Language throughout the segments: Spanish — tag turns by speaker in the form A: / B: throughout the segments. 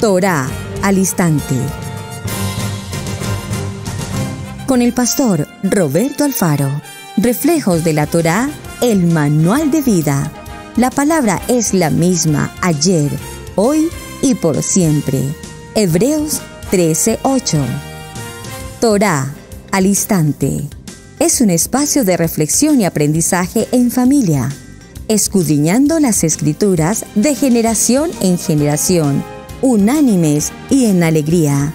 A: Torá al instante. Con el pastor Roberto Alfaro. Reflejos de la Torá, el manual de vida. La palabra es la misma ayer, hoy y por siempre. Hebreos 13:8. Torá al instante. Es un espacio de reflexión y aprendizaje en familia, escudriñando las Escrituras de generación en generación, unánimes y en alegría.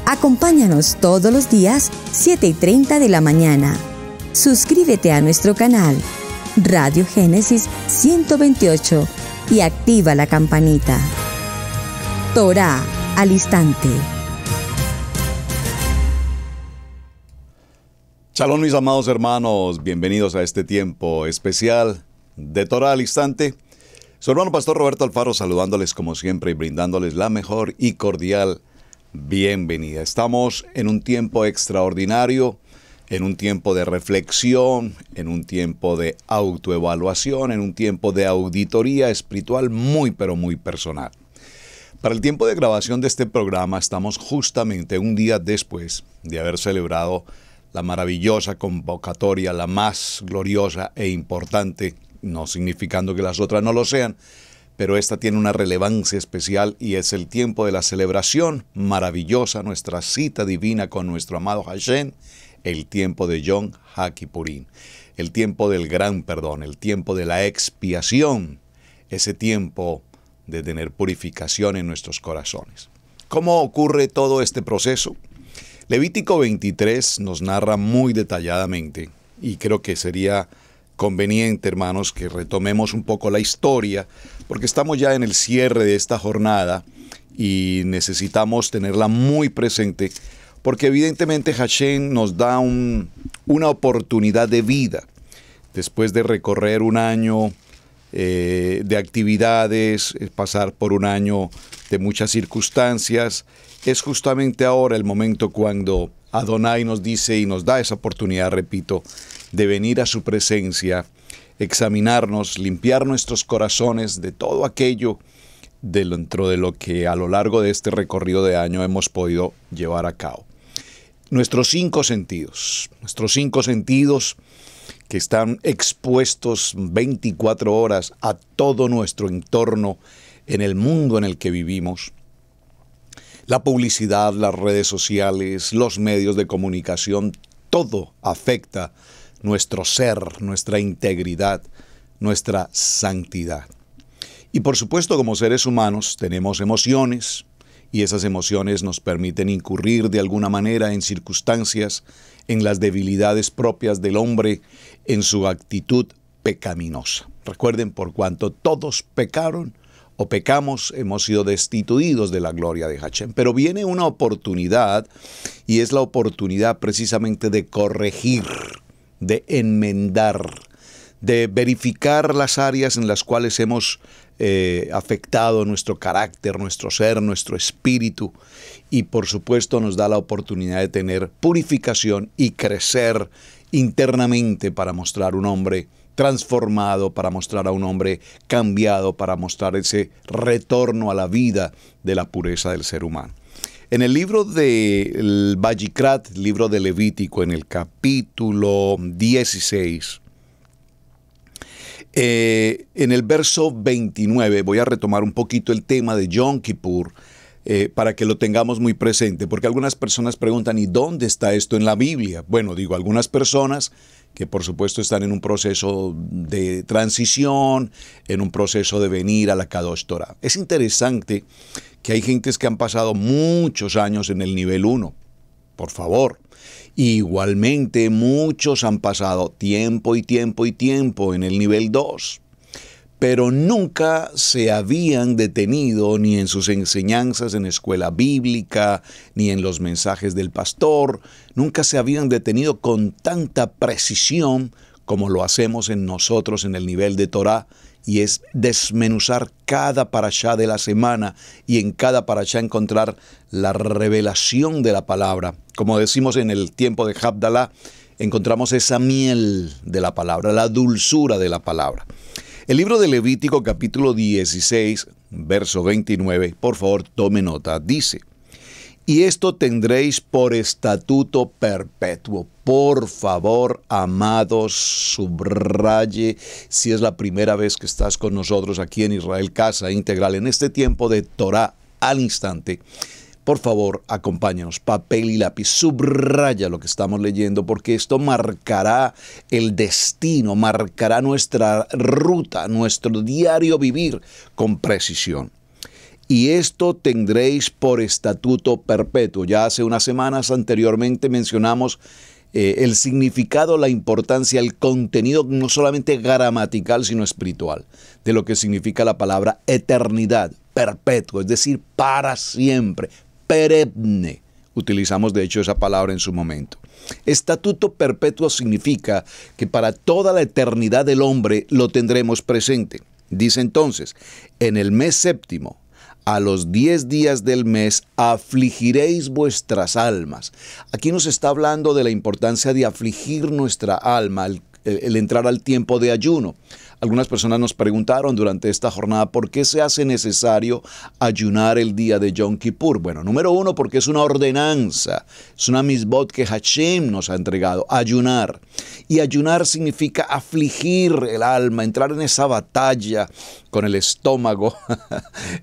A: Acompáñanos todos los días, 7:30 de la mañana. Suscríbete a nuestro canal, Radio Génesis 128, y activa la campanita. Torá al instante.
B: Shalom, mis amados hermanos, bienvenidos a este tiempo especial de Torá al instante. Su hermano pastor Roberto Alfaro saludándoles como siempre y brindándoles la mejor y cordial bienvenida. Estamos en un tiempo extraordinario, en un tiempo de reflexión, en un tiempo de autoevaluación, en un tiempo de auditoría espiritual muy pero muy personal. Para el tiempo de grabación de este programa estamos justamente un día después de haber celebrado la maravillosa convocatoria, la más gloriosa e importante, no significando que las otras no lo sean, pero esta tiene una relevancia especial y es el tiempo de la celebración maravillosa, nuestra cita divina con nuestro amado Hashem, el tiempo de Yom HaKippurim, el tiempo del gran perdón, el tiempo de la expiación, ese tiempo de tener purificación en nuestros corazones. ¿Cómo ocurre todo este proceso? Levítico 23 nos narra muy detalladamente, y creo que sería conveniente, hermanos, que retomemos un poco la historia, porque estamos ya en el cierre de esta jornada y necesitamos tenerla muy presente, porque evidentemente Hashem nos da una oportunidad de vida. Después de recorrer un año de actividades, pasar por un año de muchas circunstancias, es justamente ahora el momento cuando Adonai nos dice y nos da esa oportunidad, repito, de venir a su presencia, examinarnos, limpiar nuestros corazones de todo aquello dentro de lo que a lo largo de este recorrido de año hemos podido llevar a cabo. Nuestros cinco sentidos que están expuestos 24 horas a todo nuestro entorno en el mundo en el que vivimos. La publicidad, las redes sociales, los medios de comunicación, todo afecta nuestro ser, nuestra integridad, nuestra santidad. Y por supuesto, como seres humanos tenemos emociones, y esas emociones nos permiten incurrir de alguna manera en circunstancias, en las debilidades propias del hombre, en su actitud pecaminosa. Recuerden, por cuanto todos pecaron o pecamos, hemos sido destituidos de la gloria de Hashem. Pero viene una oportunidad, y es la oportunidad precisamente de corregir, de enmendar, de verificar las áreas en las cuales hemos afectado nuestro carácter, nuestro ser, nuestro espíritu, y por supuesto nos da la oportunidad de tener purificación y crecer internamente para mostrar un hombre transformado, para mostrar a un hombre cambiado, para mostrar ese retorno a la vida de la pureza del ser humano. En el libro del Vayikrat, libro de Levítico, en el capítulo 16, en el verso 29, voy a retomar un poquito el tema de Yom Kippur, para que lo tengamos muy presente, porque algunas personas preguntan, ¿y dónde está esto en la Biblia? Bueno, digo, algunas personas que por supuesto están en un proceso de transición, en un proceso de venir a la Kadosh Torah. Es interesante que hay gentes que han pasado muchos años en el nivel 1, por favor. Igualmente muchos han pasado tiempo y tiempo y tiempo en el nivel 2. Pero nunca se habían detenido ni en sus enseñanzas en escuela bíblica, ni en los mensajes del pastor, nunca se habían detenido con tanta precisión como lo hacemos en nosotros en el nivel de Torah, y es desmenuzar cada parashá de la semana y en cada parashá encontrar la revelación de la palabra. Como decimos en el tiempo de Havdalah, encontramos esa miel de la palabra, la dulzura de la palabra. El libro de Levítico capítulo 16 verso 29, por favor tome nota, dice: y esto tendréis por estatuto perpetuo. Por favor, amados, subraye, si es la primera vez que estás con nosotros aquí en Israel Casa Integral, en este tiempo de Torah al instante, por favor, acompáñanos, papel y lápiz, subraya lo que estamos leyendo, porque esto marcará el destino, marcará nuestra ruta, nuestro diario vivir con precisión. Y esto tendréis por estatuto perpetuo. Ya hace unas semanas anteriormente mencionamos el significado, la importancia, el contenido no solamente gramatical, sino espiritual, de lo que significa la palabra eternidad, perpetuo, es decir, para siempre, perenne. Utilizamos de hecho esa palabra en su momento. Estatuto perpetuo significa que para toda la eternidad del hombre lo tendremos presente. Dice entonces, en el mes séptimo, a los 10 días del mes, afligiréis vuestras almas. Aquí nos está hablando de la importancia de afligir nuestra alma, el entrar al tiempo de ayuno. Algunas personas nos preguntaron durante esta jornada por qué se hace necesario ayunar el día de Yom Kippur. Bueno, número uno, porque es una ordenanza, es una misbot que Hashem nos ha entregado, ayunar. Y ayunar significa afligir el alma, entrar en esa batalla con el estómago,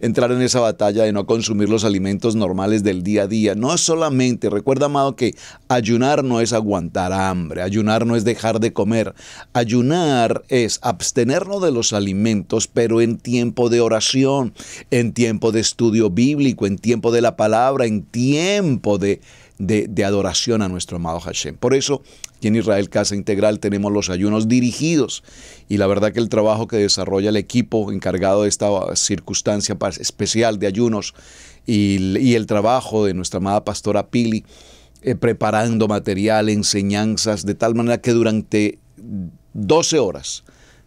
B: entrar en esa batalla de no consumir los alimentos normales del día a día. No es solamente, recuerda, amado, que ayunar no es aguantar hambre, ayunar no es dejar de comer, ayunar es abstenernos de los alimentos, pero en tiempo de oración, en tiempo de estudio bíblico, en tiempo de la palabra, en tiempo de adoración a nuestro amado Hashem. Por eso, aquí en Israel Casa Integral tenemos los ayunos dirigidos, y la verdad que el trabajo que desarrolla el equipo encargado de esta circunstancia especial de ayunos y el trabajo de nuestra amada pastora Pili, preparando material, enseñanzas, de tal manera que durante 12 horas,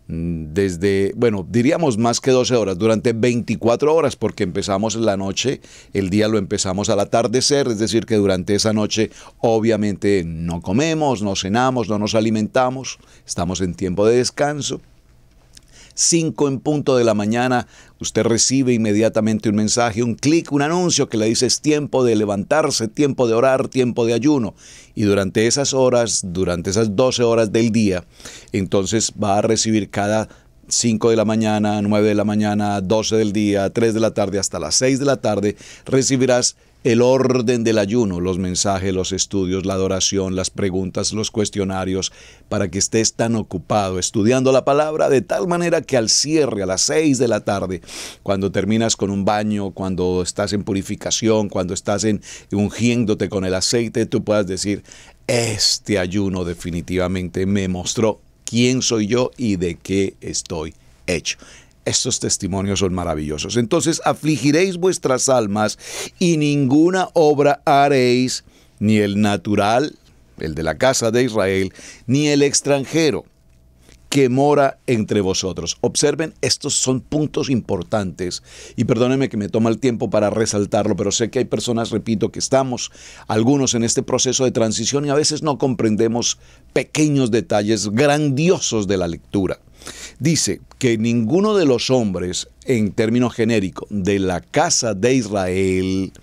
B: diríamos más que 12 horas, durante 24 horas, porque empezamos en la noche, el día lo empezamos al atardecer, es decir, que durante esa noche obviamente no comemos, no cenamos, no nos alimentamos, estamos en tiempo de descanso. 5 en punto de la mañana, usted recibe inmediatamente un mensaje, un clic, un anuncio que le dice: es tiempo de levantarse, tiempo de orar, tiempo de ayuno. Y durante esas horas, durante esas 12 horas del día, entonces va a recibir cada 5 de la mañana, 9 de la mañana, 12 del día, 3 de la tarde, hasta las 6 de la tarde, recibirás el orden del ayuno, los mensajes, los estudios, la adoración, las preguntas, los cuestionarios, para que estés tan ocupado estudiando la palabra, de tal manera que al cierre, a las 6 de la tarde, cuando terminas con un baño, cuando estás en purificación, cuando estás ungiéndote con el aceite, tú puedas decir: este ayuno definitivamente me mostró quién soy yo y de qué estoy hecho. Estos testimonios son maravillosos. Entonces, afligiréis vuestras almas y ninguna obra haréis, ni el natural, el de la casa de Israel, ni el extranjero que mora entre vosotros. Observen, estos son puntos importantes, y perdónenme que me toma el tiempo para resaltarlo, pero sé que hay personas, repito, que estamos algunos en este proceso de transición y a veces no comprendemos pequeños detalles grandiosos de la lectura. Dice que ninguno de los hombres, en términos genéricos, de la casa de Israel,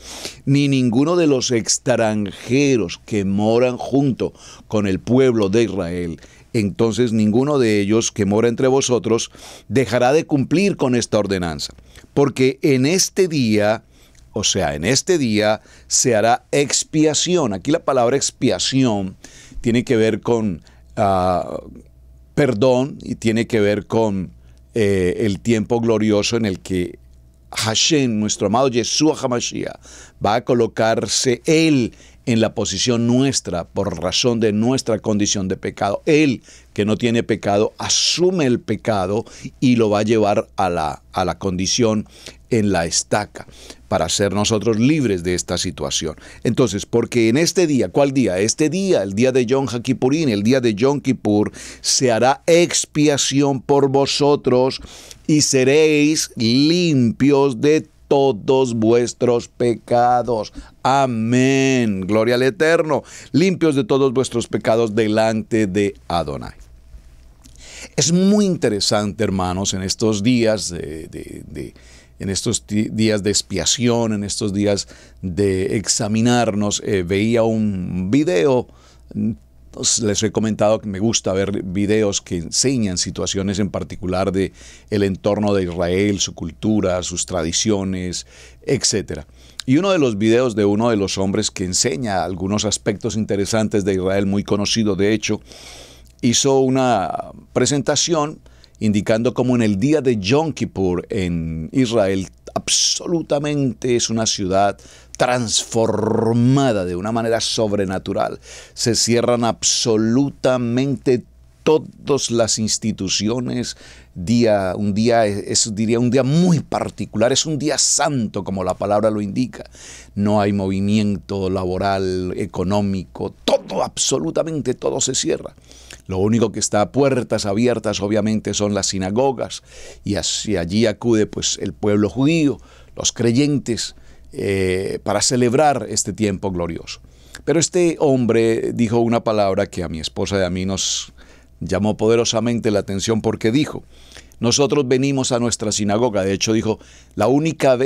B: ni ninguno de los extranjeros que moran junto con el pueblo de Israel, entonces ninguno de ellos que mora entre vosotros dejará de cumplir con esta ordenanza. Porque en este día, se hará expiación. Aquí la palabra expiación tiene que ver con perdón y tiene que ver con el tiempo glorioso en el que Hashem, nuestro amado Yeshua HaMashiach, va a colocarse Él en la posición nuestra por razón de nuestra condición de pecado. Él, que no tiene pecado, asume el pecado y lo va a llevar a la condición en la estaca para ser nosotros libres de esta situación. Entonces, porque en este día, ¿cuál día? Este día, el día de Yom HaKippurín, el día de Yom Kippur, se hará expiación por vosotros y seréis limpios de todos vuestros pecados. Amén. Gloria al Eterno. Limpios de todos vuestros pecados delante de Adonai. Es muy interesante, hermanos, en estos días en estos días de expiación, en estos días de examinarnos, veía un video. Les he comentado que me gusta ver videos que enseñan situaciones en particular de el entorno de Israel, su cultura, sus tradiciones, etc. Y uno de los videos de uno de los hombres que enseña algunos aspectos interesantes de Israel, muy conocido de hecho, hizo una presentación indicando cómo en el día de Yom Kippur en Israel absolutamente es una ciudad transformada de una manera sobrenatural. Se cierran absolutamente todas las instituciones. Diría un día muy particular, es un día santo como la palabra lo indica. No hay movimiento laboral, económico, todo, absolutamente todo se cierra. Lo único que está a puertas abiertas obviamente son las sinagogas y hacia allí acude pues el pueblo judío, los creyentes, para celebrar este tiempo glorioso. Pero este hombre dijo una palabra que a mi esposa y a mí nos llamó poderosamente la atención porque dijo: nosotros venimos a nuestra sinagoga. De hecho dijo, la única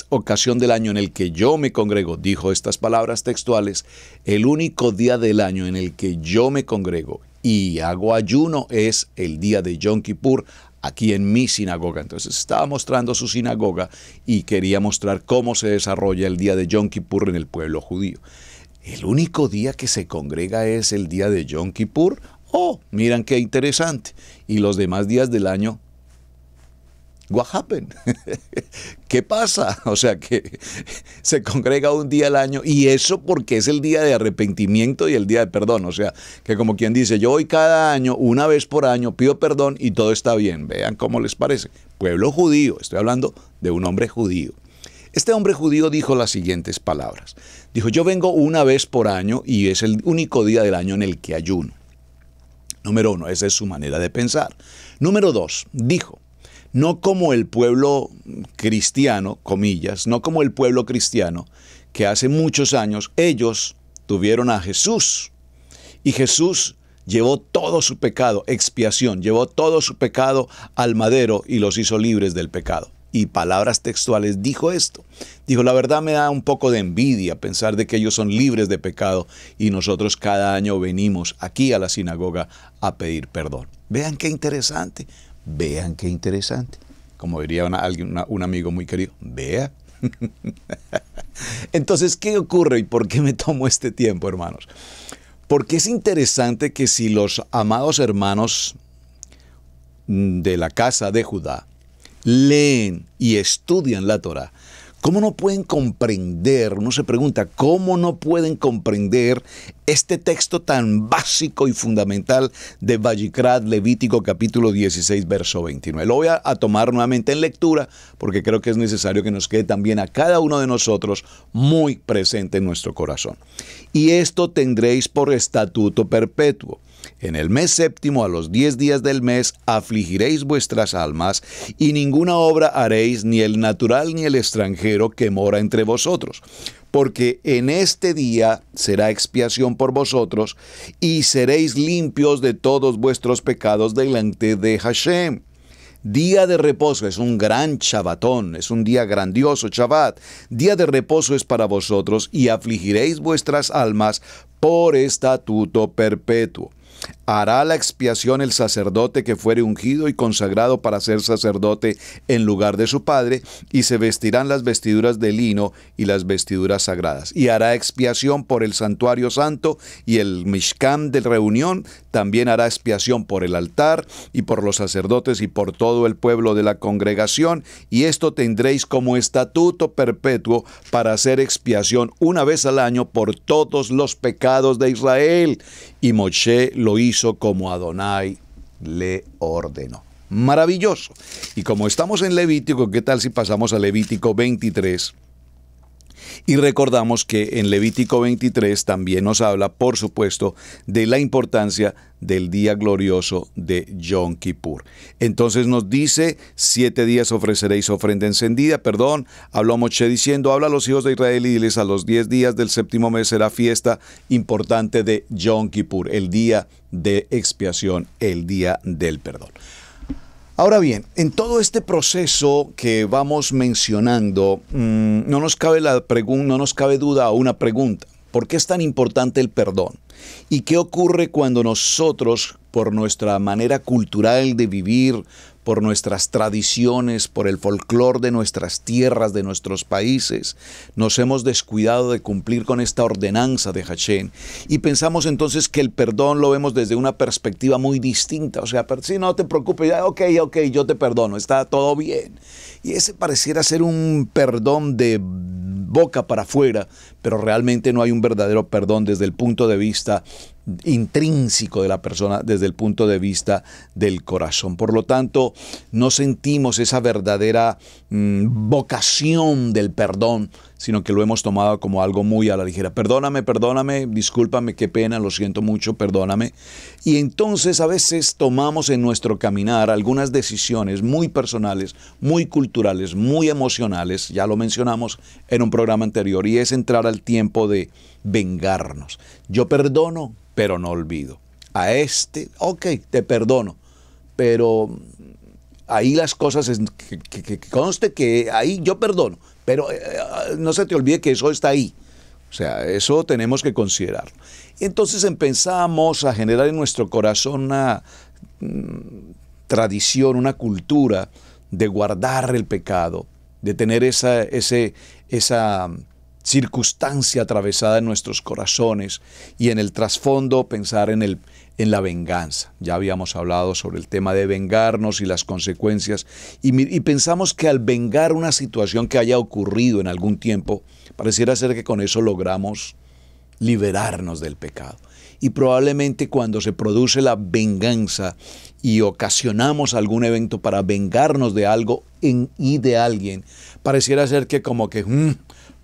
B: ocasión del año en el que yo me congrego, dijo estas palabras textuales, el único día del año en el que yo me congrego y hago ayuno es el día de Yom Kippur, aquí en mi sinagoga. Entonces estaba mostrando su sinagoga y quería mostrar cómo se desarrolla el día de Yom Kippur en el pueblo judío. ¿El único día que se congrega es el día de Yom Kippur? Oh, miran qué interesante. ¿Y los demás días del año? What happened? ¿Qué pasa? O sea que se congrega un día al año y eso porque es el día de arrepentimiento y el día de perdón. O sea que como quien dice, yo voy cada año, una vez por año, pido perdón y todo está bien. Vean cómo les parece. Pueblo judío, estoy hablando de un hombre judío. Este hombre judío dijo las siguientes palabras. Dijo, yo vengo una vez por año y es el único día del año en el que ayuno. Número 1, esa es su manera de pensar. Número 2, dijo, no como el pueblo cristiano, comillas, no como el pueblo cristiano, que hace muchos años ellos tuvieron a Jesús. Y Jesús llevó todo su pecado, expiación, llevó todo su pecado al madero y los hizo libres del pecado. Y palabras textuales dijo esto. Dijo, la verdad me da un poco de envidia pensar de que ellos son libres de pecado y nosotros cada año venimos aquí a la sinagoga a pedir perdón. Vean qué interesante. Vean qué interesante. Como diría un amigo muy querido, vea. Entonces, ¿qué ocurre y por qué me tomo este tiempo, hermanos? Porque es interesante que si los amados hermanos de la casa de Judá leen y estudian la Torá, ¿cómo no pueden comprender? Uno se pregunta, ¿cómo no pueden comprender este texto tan básico y fundamental de Vayikra, Levítico capítulo 16, verso 29? Lo voy a tomar nuevamente en lectura porque creo que es necesario que nos quede también a cada uno de nosotros muy presente en nuestro corazón. Y esto tendréis por estatuto perpetuo. En el mes séptimo, a los 10 días del mes, afligiréis vuestras almas, y ninguna obra haréis, ni el natural ni el extranjero que mora entre vosotros. Porque en este día será expiación por vosotros, y seréis limpios de todos vuestros pecados delante de Hashem. Día de reposo, es un gran Shabbatón, es un día grandioso, Shabbat. Día de reposo es para vosotros, y afligiréis vuestras almas por estatuto perpetuo. Hará la expiación el sacerdote que fuere ungido y consagrado para ser sacerdote en lugar de su padre, y se vestirán las vestiduras de lino y las vestiduras sagradas. Y hará expiación por el santuario santo y el Mishkan de reunión. También hará expiación por el altar y por los sacerdotes y por todo el pueblo de la congregación. Y esto tendréis como estatuto perpetuo para hacer expiación una vez al año por todos los pecados de Israel. Y Moshe lo hizo como Adonai le ordenó. Maravilloso. Y como estamos en Levítico, ¿qué tal si pasamos a Levítico 23? Y recordamos que en Levítico 23 también nos habla, por supuesto, de la importancia del día glorioso de Yom Kippur. Entonces nos dice, 7 días ofreceréis ofrenda encendida, habló Moshe diciendo, habla a los hijos de Israel y diles, a los 10 días del séptimo mes será fiesta importante de Yom Kippur, el día de expiación, el día del perdón. Ahora bien, en todo este proceso que vamos mencionando, no nos cabe duda o una pregunta. ¿Por qué es tan importante el perdón? ¿Y qué ocurre cuando nosotros, por nuestra manera cultural de vivir, por nuestras tradiciones, por el folclore de nuestras tierras, de nuestros países, nos hemos descuidado de cumplir con esta ordenanza de Hashem? Y pensamos entonces que el perdón lo vemos desde una perspectiva muy distinta. O sea, si no te preocupes, ya, ok, yo te perdono, está todo bien. Y ese pareciera ser un perdón de boca para afuera, pero realmente no hay un verdadero perdón desde el punto de vista intrínseco de la persona, desde el punto de vista del corazón. Por lo tanto, no sentimos esa verdadera vocación del perdón, sino que lo hemos tomado como algo muy a la ligera. Perdóname, discúlpame, qué pena, lo siento mucho, perdóname. Y entonces a veces tomamos en nuestro caminar algunas decisiones muy personales, muy culturales, muy emocionales, ya lo mencionamos en un programa anterior, y es entrar al tiempo de vengarnos. Yo perdono, pero no olvido. A este, ok, te perdono, pero ahí las cosas, que conste que ahí yo perdono, pero no se te olvide que eso está ahí. O sea, eso tenemos que considerarlo. Entonces empezamos a generar en nuestro corazón una tradición, una cultura de guardar el pecado, de tener esa circunstancia atravesada en nuestros corazones, y en el trasfondo pensar en la venganza. Ya habíamos hablado sobre el tema de vengarnos y las consecuencias, y pensamos que al vengar una situación que haya ocurrido en algún tiempo, pareciera ser que con eso logramos liberarnos del pecado. Y probablemente cuando se produce la venganza y ocasionamos algún evento para vengarnos de algo y de alguien, pareciera ser que como que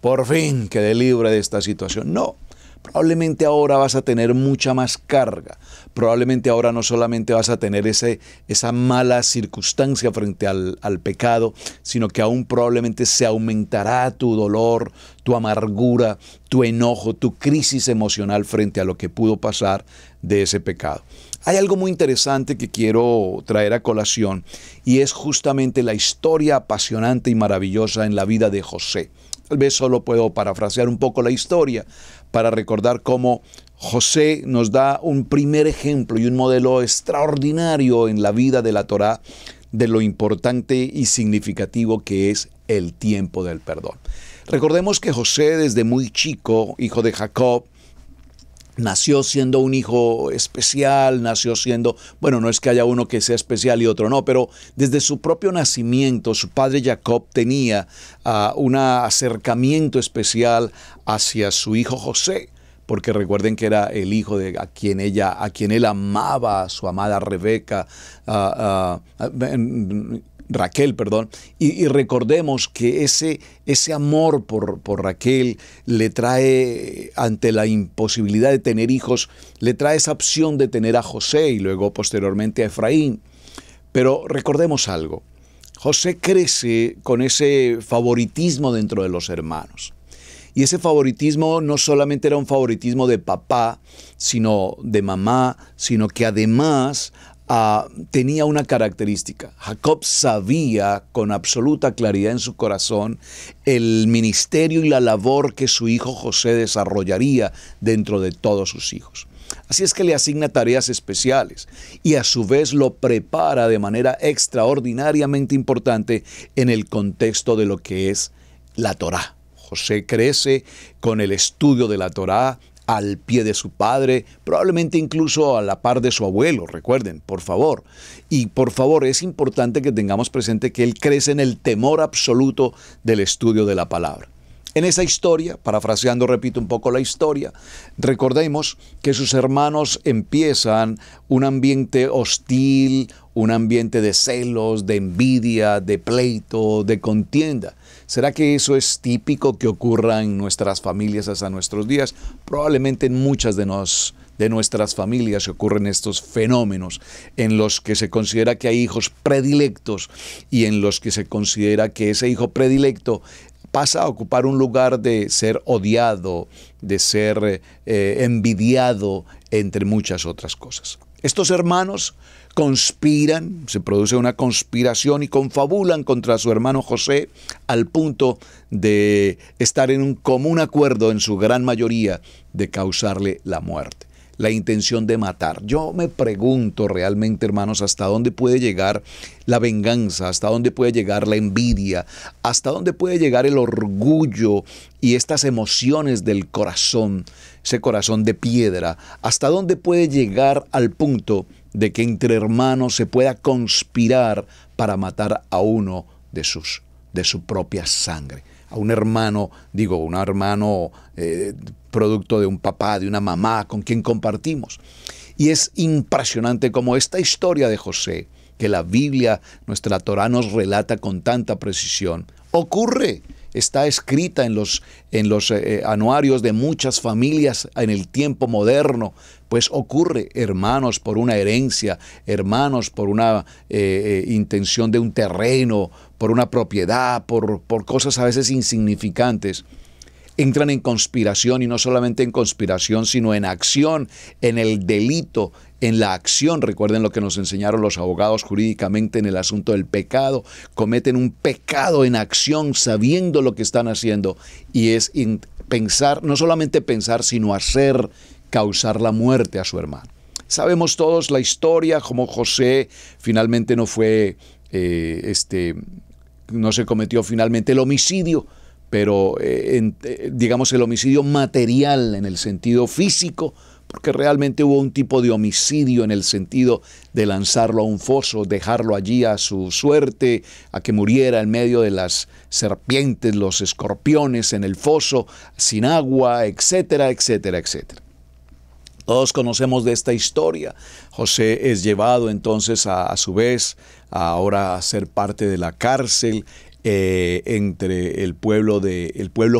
B: por fin quedé libre de esta situación. No, probablemente ahora vas a tener mucha más carga. Probablemente ahora no solamente vas a tener esa mala circunstancia frente al pecado, sino que aún probablemente se aumentará tu dolor, tu amargura, tu enojo, tu crisis emocional frente a lo que pudo pasar de ese pecado. Hay algo muy interesante que quiero traer a colación, y es justamente la historia apasionante y maravillosa en la vida de José. Tal vez solo puedo parafrasear un poco la historia para recordar cómo José nos da un primer ejemplo y un modelo extraordinario en la vida de la Torá de lo importante y significativo que es el tiempo del perdón. Recordemos que José, desde muy chico, hijo de Jacob, nació siendo un hijo especial, nació siendo, bueno, no es que haya uno que sea especial y otro no, pero desde su propio nacimiento, su padre Jacob tenía un acercamiento especial hacia su hijo José, porque recuerden que era el hijo a quien él amaba, su amada Rebeca, Raquel, perdón, y recordemos que ese amor por Raquel le trae, ante la imposibilidad de tener hijos, le trae esa opción de tener a José y luego posteriormente a Efraín. Pero recordemos algo, José crece con ese favoritismo dentro de los hermanos. Y ese favoritismo no solamente era un favoritismo de papá, sino de mamá, sino que además tenía una característica. Jacob sabía con absoluta claridad en su corazón el ministerio y la labor que su hijo José desarrollaría dentro de todos sus hijos. Así es que le asigna tareas especiales y a su vez lo prepara de manera extraordinariamente importante en el contexto de lo que es la Torá. José crece con el estudio de la Torá al pie de su padre, probablemente incluso a la par de su abuelo, recuerden, por favor. Y por favor, es importante que tengamos presente que él crece en el temor absoluto del estudio de la palabra. En esa historia, parafraseando, repito un poco la historia, recordemos que sus hermanos empiezan un ambiente hostil, un ambiente de celos, de envidia, de pleito, de contienda. ¿Será que eso es típico que ocurra en nuestras familias hasta nuestros días? Probablemente en muchas de nuestras familias se ocurren estos fenómenos en los que se considera que hay hijos predilectos y en los que se considera que ese hijo predilecto pasa a ocupar un lugar de ser odiado, de ser envidiado, entre muchas otras cosas. Estos hermanos conspiran, se produce una conspiración y confabulan contra su hermano José al punto de estar en un común acuerdo en su gran mayoría de causarle la muerte. La intención de matar. Yo me pregunto realmente, hermanos, hasta dónde puede llegar la venganza, hasta dónde puede llegar la envidia, hasta dónde puede llegar el orgullo y estas emociones del corazón, ese corazón de piedra, hasta dónde puede llegar al punto de que entre hermanos se pueda conspirar para matar a uno de su propia sangre. A un hermano, producto de un papá, de una mamá con quien compartimos. Y es impresionante cómo esta historia de José, que la Biblia, nuestra Torá, nos relata con tanta precisión, ocurre. Está escrita en los anuarios de muchas familias en el tiempo moderno, pues ocurre, hermanos por una herencia, hermanos por una intención de un terreno, por una propiedad, por cosas a veces insignificantes. Entran en conspiración, y no solamente en conspiración, sino en acción, en el delito, en la acción. Recuerden lo que nos enseñaron los abogados jurídicamente en el asunto del pecado. Cometen un pecado en acción sabiendo lo que están haciendo, y es pensar, no solamente pensar, sino hacer, causar la muerte a su hermano. Sabemos todos la historia, como José finalmente no se cometió finalmente el homicidio, pero digamos el homicidio material en el sentido físico, porque realmente hubo un tipo de homicidio en el sentido de lanzarlo a un foso, dejarlo allí a su suerte, a que muriera en medio de las serpientes, los escorpiones en el foso, sin agua, etcétera, etcétera, etcétera. Todos conocemos de esta historia. José es llevado entonces a su vez ahora a ser parte de la cárcel entre el pueblo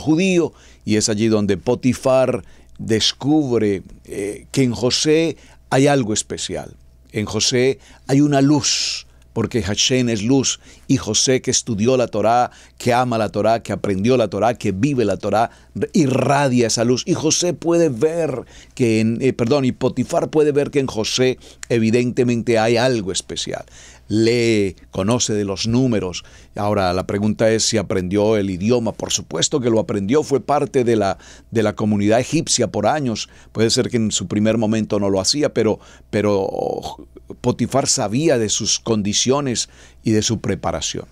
B: judío, y es allí donde Potifar descubre que en José hay algo especial. En José hay una luz, porque Hashem es luz, y José, que estudió la Torá, que ama la Torá, que aprendió la Torá, que vive la Torá, irradia esa luz. Y José puede ver y Potifar puede ver que en José evidentemente hay algo especial. Lee, conoce de los números. Ahora la pregunta es si aprendió el idioma. Por supuesto que lo aprendió, fue parte de la comunidad egipcia por años. Puede ser que en su primer momento no lo hacía, pero Potifar sabía de sus condiciones y de su preparación.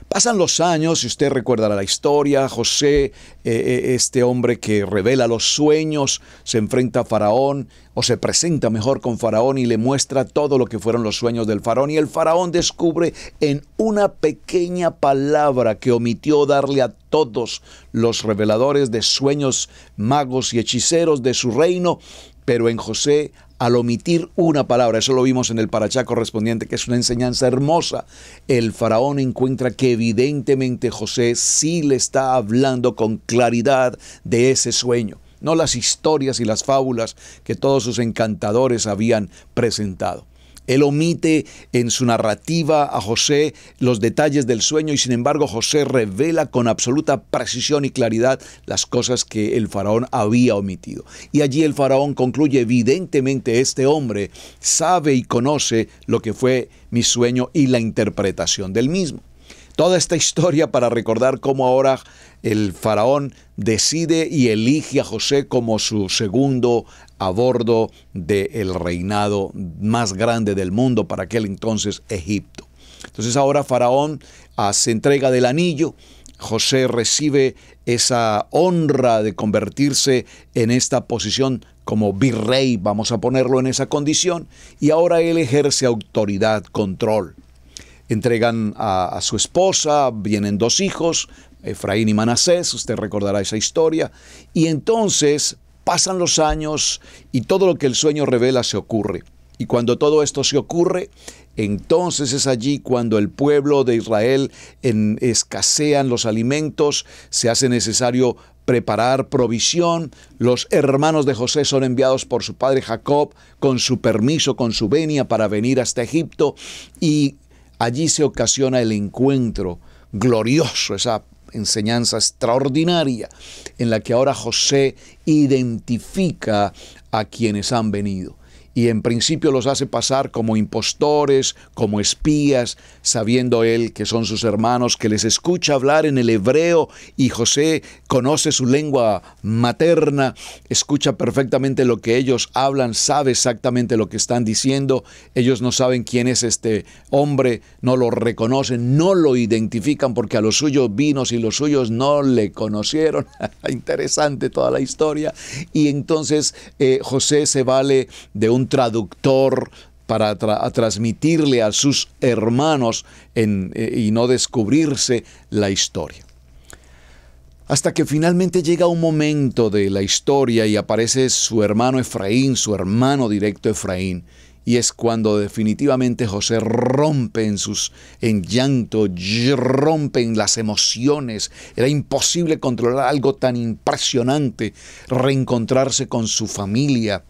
B: Pasan los años, y usted recordará la historia. José, este hombre que revela los sueños, se enfrenta a Faraón, o se presenta mejor con Faraón y le muestra todo lo que fueron los sueños del Faraón. Y el Faraón descubre en una pequeña palabra que omitió darle a todos los reveladores de sueños, magos y hechiceros de su reino, pero en José, al omitir una palabra, eso lo vimos en el parashá correspondiente, que es una enseñanza hermosa, el faraón encuentra que evidentemente José sí le está hablando con claridad de ese sueño, no las historias y las fábulas que todos sus encantadores habían presentado. Él omite en su narrativa a José los detalles del sueño, y sin embargo José revela con absoluta precisión y claridad las cosas que el faraón había omitido. Y allí el faraón concluye: evidentemente este hombre sabe y conoce lo que fue mi sueño y la interpretación del mismo. Toda esta historia para recordar cómo ahora el faraón decide y elige a José como su segundo a bordo del reinado más grande del mundo para aquel entonces, Egipto. Entonces ahora Faraón se entrega del anillo. José recibe esa honra de convertirse en esta posición como virrey, vamos a ponerlo en esa condición, y ahora él ejerce autoridad, control. Entregan a su esposa, vienen dos hijos, Efraín y Manasés, usted recordará esa historia, y entonces pasan los años y todo lo que el sueño revela se ocurre. Y cuando todo esto se ocurre, entonces es allí cuando el pueblo de Israel escasean los alimentos, se hace necesario preparar provisión. Los hermanos de José son enviados por su padre Jacob con su permiso, con su venia, para venir hasta Egipto, y allí se ocasiona el encuentro glorioso, esa enseñanza extraordinaria en la que ahora José identifica a quienes han venido. y en principio los hace pasar como impostores, como espías, sabiendo él que son sus hermanos, que les escucha hablar en el hebreo, y José conoce su lengua materna, escucha perfectamente lo que ellos hablan, sabe exactamente lo que están diciendo. Ellos no saben quién es este hombre, no lo reconocen, no lo identifican, porque a los suyos vino y los suyos no le conocieron. Interesante toda la historia. Y entonces José se vale de un traductor para transmitirle a sus hermanos y no descubrirse la historia. Hasta que finalmente llega un momento de la historia y aparece su hermano Efraín, su hermano directo Efraín, y es cuando definitivamente José rompe en llanto, rompe en las emociones. Era imposible controlar algo tan impresionante, reencontrarse con su familia,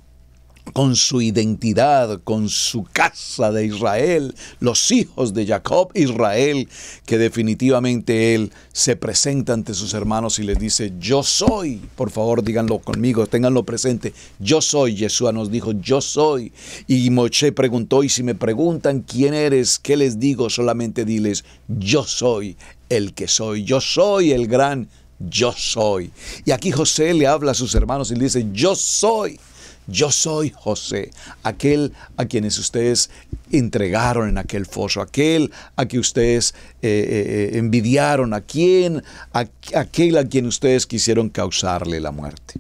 B: con su identidad, con su casa de Israel, los hijos de Jacob, Israel, que definitivamente él se presenta ante sus hermanos y les dice: yo soy. Por favor, díganlo conmigo, ténganlo presente: yo soy. Yeshua nos dijo: yo soy. Y Moshe preguntó: y si me preguntan quién eres, ¿qué les digo? Solamente diles: yo soy el que soy. Yo soy el gran yo soy. Y aquí José le habla a sus hermanos y le dice: yo soy. Yo soy José, aquel a quienes ustedes entregaron en aquel foso, aquel a que ustedes envidiaron, aquel a quien ustedes quisieron causarle la muerte.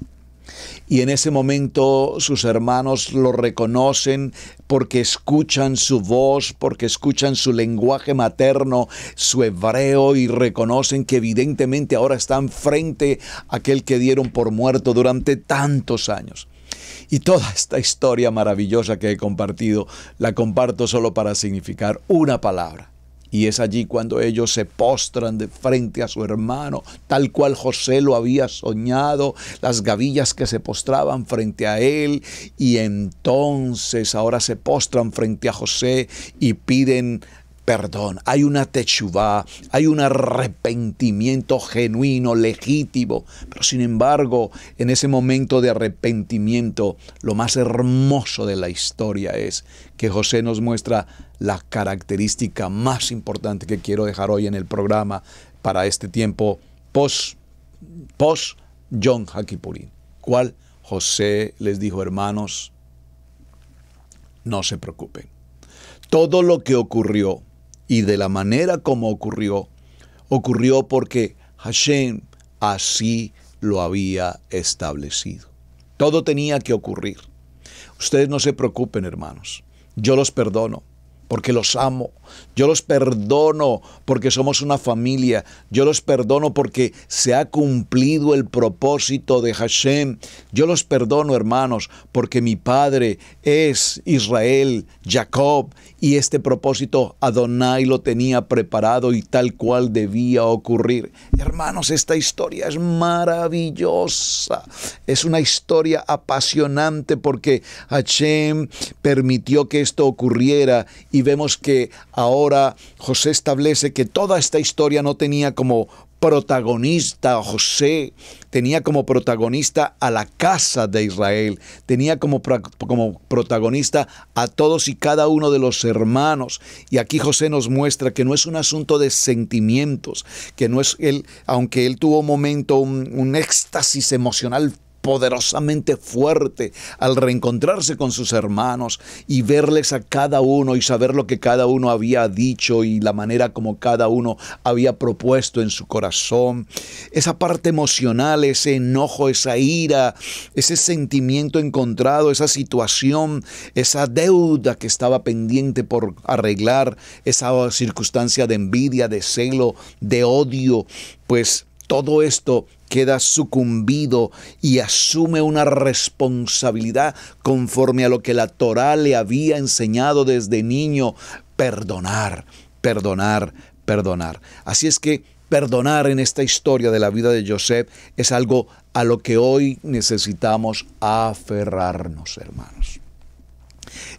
B: Y en ese momento sus hermanos lo reconocen porque escuchan su voz, porque escuchan su lenguaje materno, su hebreo, y reconocen que evidentemente ahora están frente a aquel que dieron por muerto durante tantos años. Y toda esta historia maravillosa que he compartido, la comparto solo para significar una palabra. Y es allí cuando ellos se postran de frente a su hermano, tal cual José lo había soñado, las gavillas que se postraban frente a él, y entonces ahora se postran frente a José y piden perdón. Hay una techuvá, hay un arrepentimiento genuino, legítimo. Pero sin embargo, en ese momento de arrepentimiento, lo más hermoso de la historia es que José nos muestra la característica más importante que quiero dejar hoy en el programa para este tiempo post Yom HaKippurim. ¿Cuál? José les dijo: hermanos, no se preocupen. Todo lo que ocurrió y de la manera como ocurrió porque Hashem así lo había establecido. Todo tenía que ocurrir. Ustedes no se preocupen, hermanos. Yo los perdono porque los amo. Yo los perdono porque somos una familia. Yo los perdono porque se ha cumplido el propósito de Hashem. Yo los perdono, hermanos, porque mi padre es Israel, Jacob, y este propósito Adonai lo tenía preparado y tal cual debía ocurrir. Hermanos, esta historia es maravillosa. Es una historia apasionante porque Hashem permitió que esto ocurriera, y vemos que ahora José establece que toda esta historia no tenía como protagonista a José, tenía como protagonista a la casa de Israel, tenía como protagonista a todos y cada uno de los hermanos. Y aquí José nos muestra que no es un asunto de sentimientos, que no es él, aunque él tuvo un momento, un éxtasis emocional poderosamente fuerte al reencontrarse con sus hermanos y verles a cada uno y saber lo que cada uno había dicho y la manera como cada uno había propuesto en su corazón. Esa parte emocional, ese enojo, esa ira, ese sentimiento encontrado, esa situación, esa deuda que estaba pendiente por arreglar, esa circunstancia de envidia, de celo, de odio, pues todo esto queda sucumbido y asume una responsabilidad conforme a lo que la Torá le había enseñado desde niño: perdonar, perdonar, perdonar. Así es que perdonar en esta historia de la vida de Joseph es algo a lo que hoy necesitamos aferrarnos, hermanos.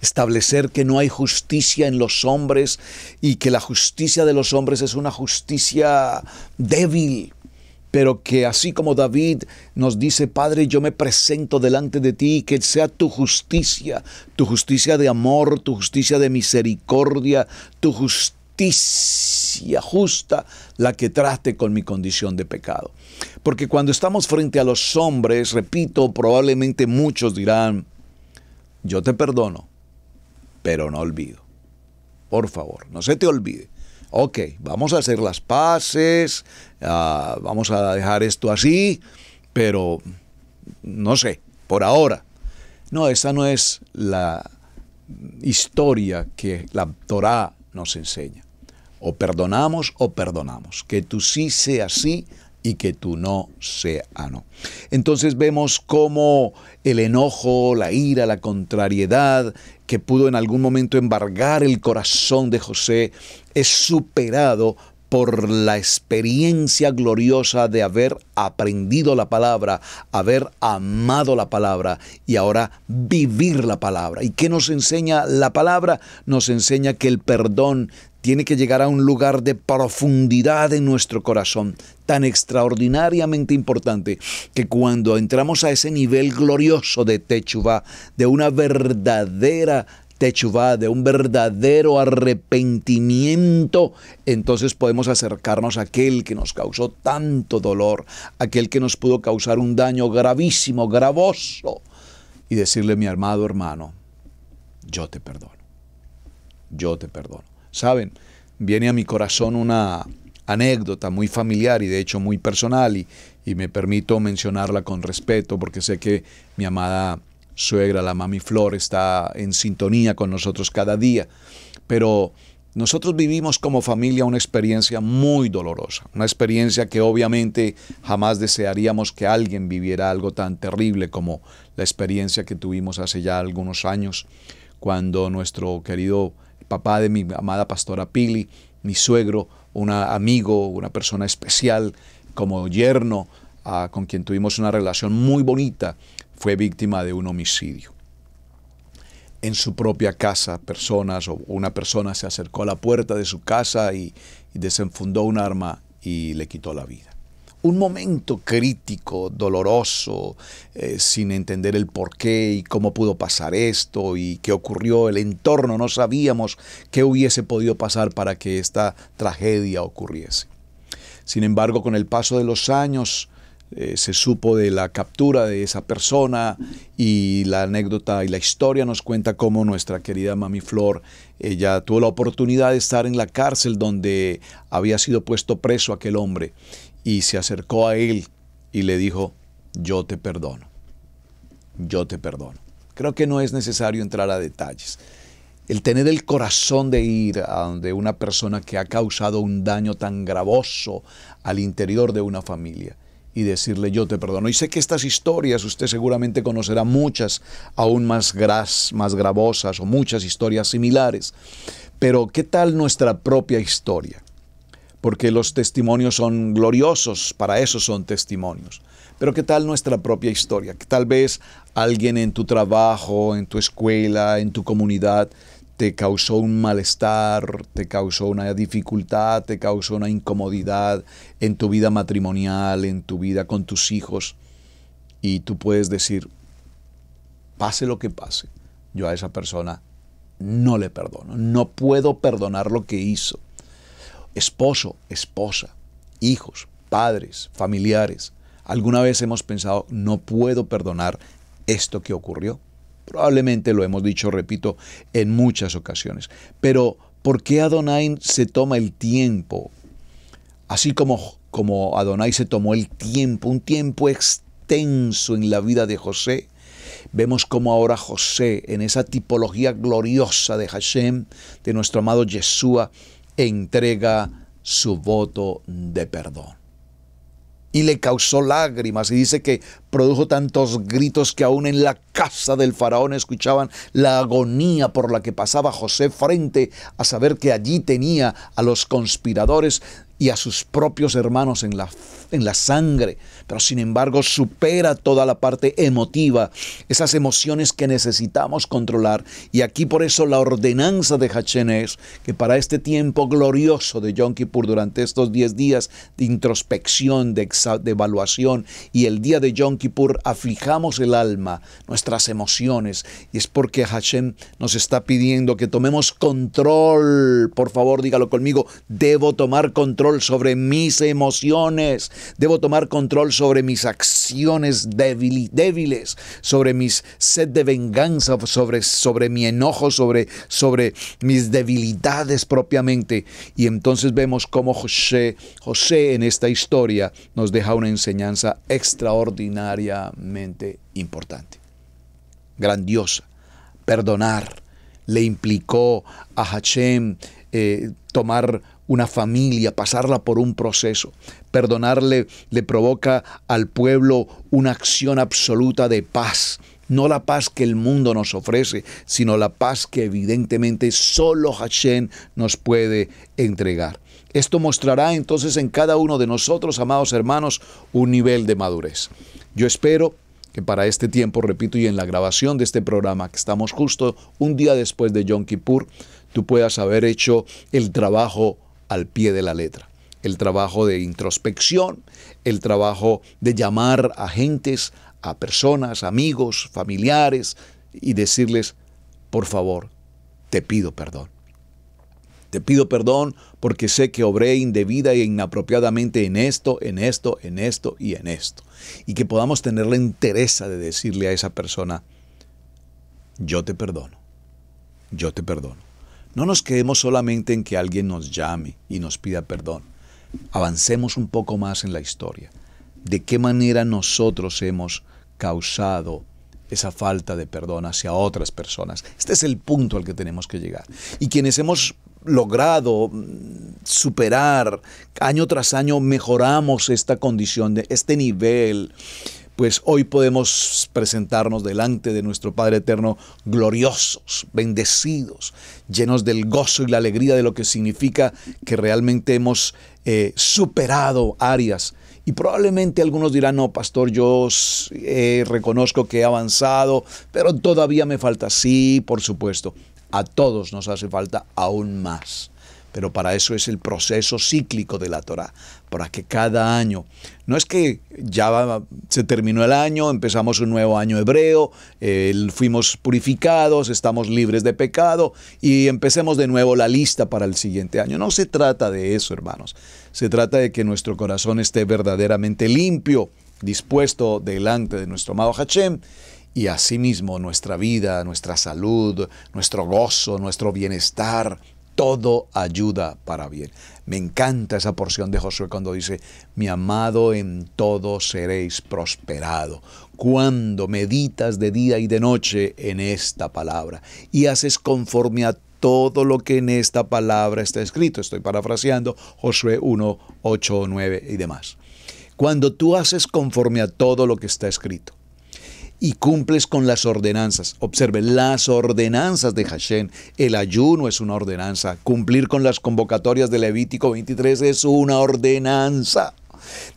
B: Establecer que no hay justicia en los hombres y que la justicia de los hombres es una justicia débil, pero que así como David nos dice, Padre, yo me presento delante de ti, que sea tu justicia de amor, tu justicia de misericordia, tu justicia justa, la que trate con mi condición de pecado. Porque cuando estamos frente a los hombres, repito, probablemente muchos dirán, yo te perdono, pero no olvido. Por favor, no se te olvide. Ok, vamos a hacer las paces, vamos a dejar esto así, pero no sé, por ahora. No, esa no es la historia que la Torá nos enseña. O perdonamos, que tú sí sea sí y que tú no sea no. Entonces vemos cómo el enojo, la ira, la contrariedad que pudo en algún momento embargar el corazón de José es superado por la experiencia gloriosa de haber aprendido la palabra, haber amado la palabra y ahora vivir la palabra. ¿Y qué nos enseña la palabra? Nos enseña que el perdón tiene que llegar a un lugar de profundidad en nuestro corazón, tan extraordinariamente importante, que cuando entramos a ese nivel glorioso de Teshuvá, de una verdadera Teshuvá, de un verdadero arrepentimiento, entonces podemos acercarnos a aquel que nos causó tanto dolor, aquel que nos pudo causar un daño gravísimo, gravoso, y decirle, mi amado hermano, yo te perdono, yo te perdono. Saben, viene a mi corazón una anécdota muy familiar y de hecho muy personal y me permito mencionarla con respeto porque sé que mi amada suegra, la Mami Flor, está en sintonía con nosotros cada día. Pero nosotros vivimos como familia una experiencia muy dolorosa, una experiencia que obviamente jamás desearíamos que alguien viviera algo tan terrible como la experiencia que tuvimos hace ya algunos años cuando nuestro querido papá de mi amada pastora Pili, mi suegro, un amigo, una persona especial como yerno, con quien tuvimos una relación muy bonita, fue víctima de un homicidio. En su propia casa, una persona se acercó a la puerta de su casa y desenfundó un arma y le quitó la vida. Un momento crítico, doloroso, sin entender el porqué y cómo pudo pasar esto y qué ocurrió, el entorno, no sabíamos qué hubiese podido pasar para que esta tragedia ocurriese. Sin embargo, con el paso de los años, se supo de la captura de esa persona y la anécdota y la historia nos cuenta cómo nuestra querida Mami Flor, ella tuvo la oportunidad de estar en la cárcel donde había sido puesto preso aquel hombre. Y se acercó a él y le dijo, yo te perdono, yo te perdono. Creo que no es necesario entrar a detalles. El tener el corazón de ir a donde una persona que ha causado un daño tan gravoso al interior de una familia y decirle yo te perdono. Y sé que estas historias usted seguramente conocerá muchas aún más gravosas o muchas historias similares. Pero ¿qué tal nuestra propia historia? Porque los testimonios son gloriosos, para eso son testimonios. Pero ¿qué tal nuestra propia historia? Que tal vez alguien en tu trabajo, en tu escuela, en tu comunidad, te causó un malestar, te causó una dificultad, te causó una incomodidad en tu vida matrimonial, en tu vida con tus hijos. Y tú puedes decir, pase lo que pase, yo a esa persona no le perdono, no puedo perdonar lo que hizo. Esposo, esposa, hijos, padres, familiares. ¿Alguna vez hemos pensado, no puedo perdonar esto que ocurrió? Probablemente lo hemos dicho, repito, en muchas ocasiones. Pero, ¿por qué Adonai se toma el tiempo? Así como Adonai se tomó el tiempo, un tiempo extenso en la vida de José, vemos cómo ahora José, en esa tipología gloriosa de Hashem, de nuestro amado Yeshua, entrega su voto de perdón. Y le causó lágrimas y dice que produjo tantos gritos que aún en la casa del faraón escuchaban la agonía por la que pasaba José frente a saber que allí tenía a los conspiradores
C: y a sus propios hermanos en la sangre, pero sin embargo supera toda la parte emotiva, esas emociones que necesitamos controlar. Y aquí por eso la ordenanza de Hashem es que para este tiempo glorioso de Yom Kippur, durante estos 10 días de introspección, de evaluación, y el día de Yom Kippur aflijamos el alma, nuestras emociones, y es porque Hashem nos está pidiendo que tomemos control. Por favor, dígalo conmigo: debo tomar control sobre mis emociones, debo tomar control sobre mis acciones débiles, sobre mis sed de venganza, sobre mi enojo, sobre mis debilidades propiamente. Y entonces vemos cómo José en esta historia nos deja una enseñanza extraordinariamente importante, grandiosa. Perdonar le implicó a Hashem tomar una familia, pasarla por un proceso. Perdonarle le provoca al pueblo una acción absoluta de paz. No la paz que el mundo nos ofrece, sino la paz que evidentemente solo Hashem nos puede entregar. Esto mostrará entonces en cada uno de nosotros, amados hermanos, un nivel de madurez. Yo espero que para este tiempo, repito, y en la grabación de este programa, que estamos justo un día después de Yom Kippur, tú puedas haber hecho el trabajo al pie de la letra. El trabajo de introspección, el trabajo de llamar a gentes, a personas, amigos, familiares, y decirles: por favor, te pido perdón. Te pido perdón porque sé que obré indebida e inapropiadamente en esto y en esto. Y que podamos tener la entereza de decirle a esa persona: yo te perdono, yo te perdono. No nos quedemos solamente en que alguien nos llame y nos pida perdón. Avancemos un poco más en la historia. ¿De qué manera nosotros hemos causado esa falta de perdón hacia otras personas? Este es el punto al que tenemos que llegar. Y quienes hemos logrado superar año tras año, mejoramos esta condición, de este nivel, pues hoy podemos presentarnos delante de nuestro Padre Eterno gloriosos, bendecidos, llenos del gozo y la alegría de lo que significa que realmente hemos superado áreas. Y probablemente algunos dirán: no, pastor, yo reconozco que he avanzado, pero todavía me falta. Sí, por supuesto, a todos nos hace falta aún más. Pero para eso es el proceso cíclico de la Torá, para que cada año, no es que ya se terminó el año, empezamos un nuevo año hebreo, fuimos purificados, estamos libres de pecado y empecemos de nuevo la lista para el siguiente año. No se trata de eso, hermanos. Se trata de que nuestro corazón esté verdaderamente limpio, dispuesto delante de nuestro amado Hashem, y asimismo nuestra vida, nuestra salud, nuestro gozo, nuestro bienestar, todo ayuda para bien. Me encanta esa porción de Josué cuando dice: mi amado, en todo seréis prosperado, cuando meditas de día y de noche en esta palabra y haces conforme a todo lo que en esta palabra está escrito. Estoy parafraseando Josué 1, 8, 9 y demás. Cuando tú haces conforme a todo lo que está escrito y cumples con las ordenanzas. Observe, las ordenanzas de Hashem. El ayuno es una ordenanza. Cumplir con las convocatorias de Levítico 23 es una ordenanza.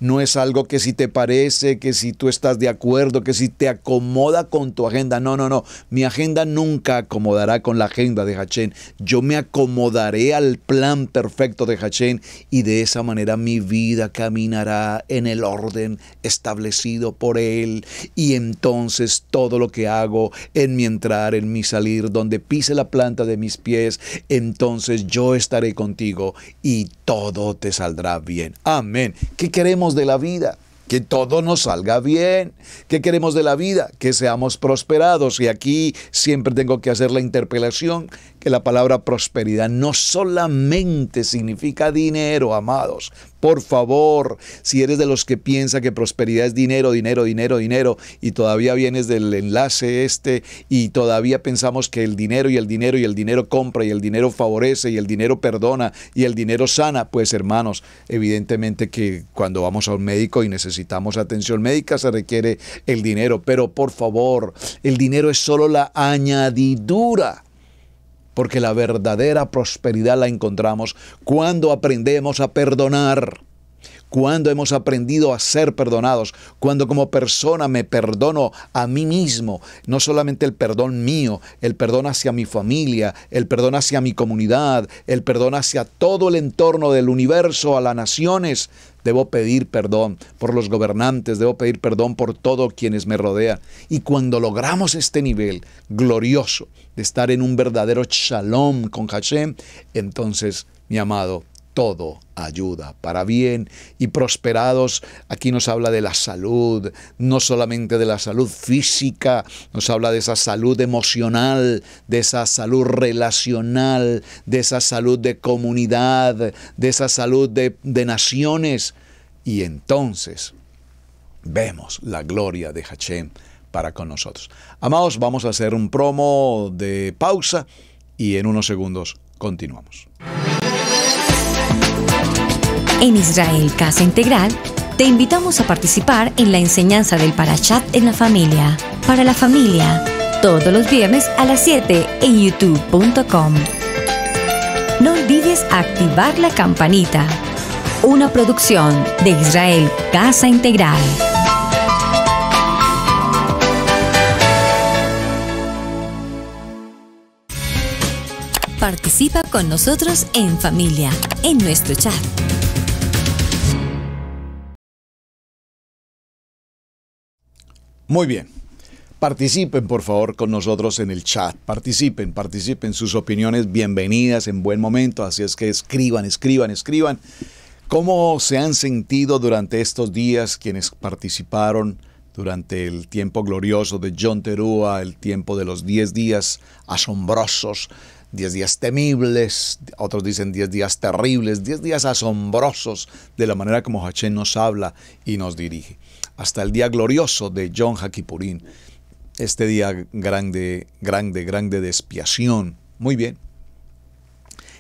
C: No es algo que si te parece, que si tú estás de acuerdo, que si te acomoda con tu agenda. No, no, no. Mi agenda nunca acomodará con la agenda de Hashem. Yo me acomodaré al plan perfecto de Hashem y de esa manera mi vida caminará en el orden establecido por Él. Y entonces todo lo que hago en mi entrar, en mi salir, donde pise la planta de mis pies, entonces yo estaré contigo y todo te saldrá bien. Amén. ¿Qué queremos de la vida? Que todo nos salga bien. ¿Qué queremos de la vida? Que seamos prosperados. Y aquí siempre tengo que hacer la interpelación que la palabra prosperidad no solamente significa dinero, amados. Por favor, si eres de los que piensa que prosperidad es dinero, dinero, dinero, dinero, y todavía vienes del enlace y todavía pensamos que el dinero y el dinero y el dinero compra y el dinero favorece y el dinero perdona y el dinero sana, pues hermanos, evidentemente que cuando vamos a un médico y necesitamos atención médica se requiere el dinero, pero por favor, el dinero es solo la añadidura porque la verdadera prosperidad la encontramos cuando aprendemos a perdonar. Cuando hemos aprendido a ser perdonados, cuando como persona me perdono a mí mismo, no solamente el perdón mío, el perdón hacia mi familia, el perdón hacia mi comunidad, el perdón hacia todo el entorno del universo, a las naciones. Debo pedir perdón por los gobernantes, debo pedir perdón por todos quienes me rodean. Y cuando logramos este nivel glorioso de estar en un verdadero shalom con Hashem, entonces, mi amado, todo ayuda para bien y prosperados. Aquí nos habla de la salud, no solamente de la salud física, nos habla de esa salud emocional, de esa salud relacional, de esa salud de comunidad, de esa salud de naciones. Y entonces vemos la gloria de Hashem para con nosotros. Amados, vamos a hacer un promo de pausa y en unos segundos continuamos.
A: En Israel Casa Integral, te invitamos a participar en la enseñanza del Parashat en la familia, para la familia, todos los viernes a las 7 en youtube.com. No olvides activar la campanita. Una producción de Israel Casa Integral. Participa con nosotros en familia, en nuestro chat.
C: Muy bien. Participen, por favor, con nosotros en el chat. Participen. Sus opiniones bienvenidas en buen momento. Así es que escriban. ¿Cómo se han sentido durante estos días quienes participaron durante el tiempo glorioso de Yom Teruah, el tiempo de los 10 días asombrosos, 10 días temibles, otros dicen 10 días terribles, 10 días asombrosos de la manera como Hashem nos habla y nos dirige? Hasta el día glorioso de Yom HaKippurim, este día grande de expiación. Muy bien.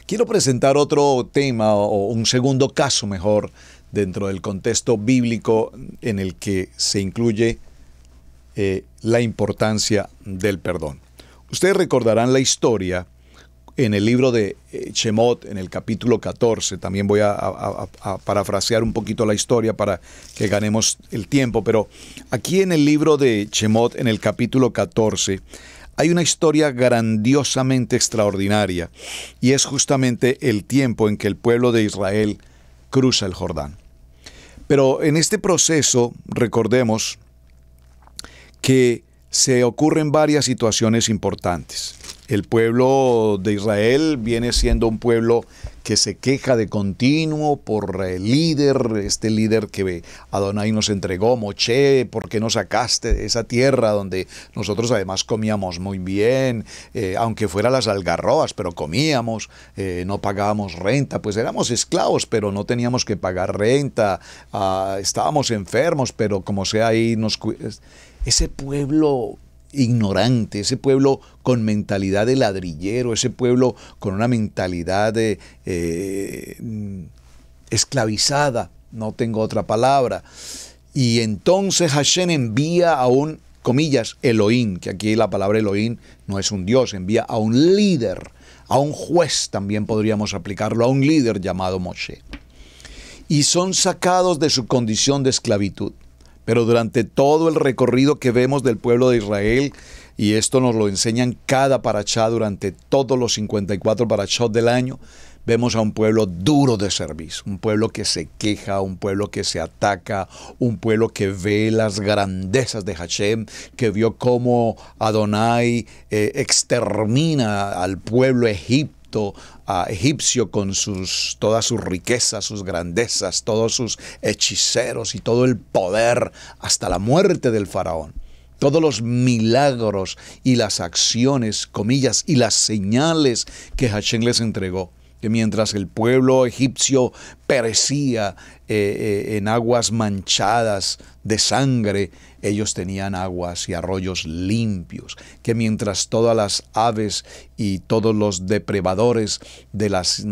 C: Quiero presentar otro tema, o un segundo caso mejor, dentro del contexto bíblico en el que se incluye la importancia del perdón. Ustedes recordarán la historia en el libro de Shemot, en el capítulo 14, también voy a parafrasear un poquito la historia para que ganemos el tiempo, pero aquí en el libro de Shemot, en el capítulo 14, hay una historia grandiosamente extraordinaria, y es justamente el tiempo en que el pueblo de Israel cruza el Jordán. Pero en este proceso, recordemos que se ocurren varias situaciones importantes. El pueblo de Israel viene siendo un pueblo que se queja de continuo por el líder, este líder que Adonai nos entregó, Moshe, ¿por qué nos sacaste de esa tierra donde nosotros además comíamos muy bien, aunque fuera las algarrobas, pero comíamos, no pagábamos renta, pues éramos esclavos, pero no teníamos que pagar renta, estábamos enfermos, pero como sea ahí ese pueblo ignorante, ese pueblo con mentalidad de ladrillero, ese pueblo con una mentalidad esclavizada, no tengo otra palabra. Y entonces Hashem envía a un, comillas, Elohim, que aquí la palabra Elohim no es un Dios, envía a un líder, a un juez también podríamos aplicarlo, a un líder llamado Moshe. Y son sacados de su condición de esclavitud. Pero durante todo el recorrido que vemos del pueblo de Israel, y esto nos lo enseñan cada parashá durante todos los 54 parashot del año, vemos a un pueblo duro de servicio, un pueblo que se queja, un pueblo que se ataca, un pueblo que ve las grandezas de Hashem, que vio cómo Adonai extermina al pueblo egipcio con todas sus riquezas, sus grandezas, todos sus hechiceros y todo el poder hasta la muerte del faraón. Todos los milagros y las acciones, comillas, y las señales que Hashem les entregó. Que mientras el pueblo egipcio perecía en aguas manchadas de sangre, ellos tenían aguas y arroyos limpios. Que mientras todas las aves y todos los depredadores de las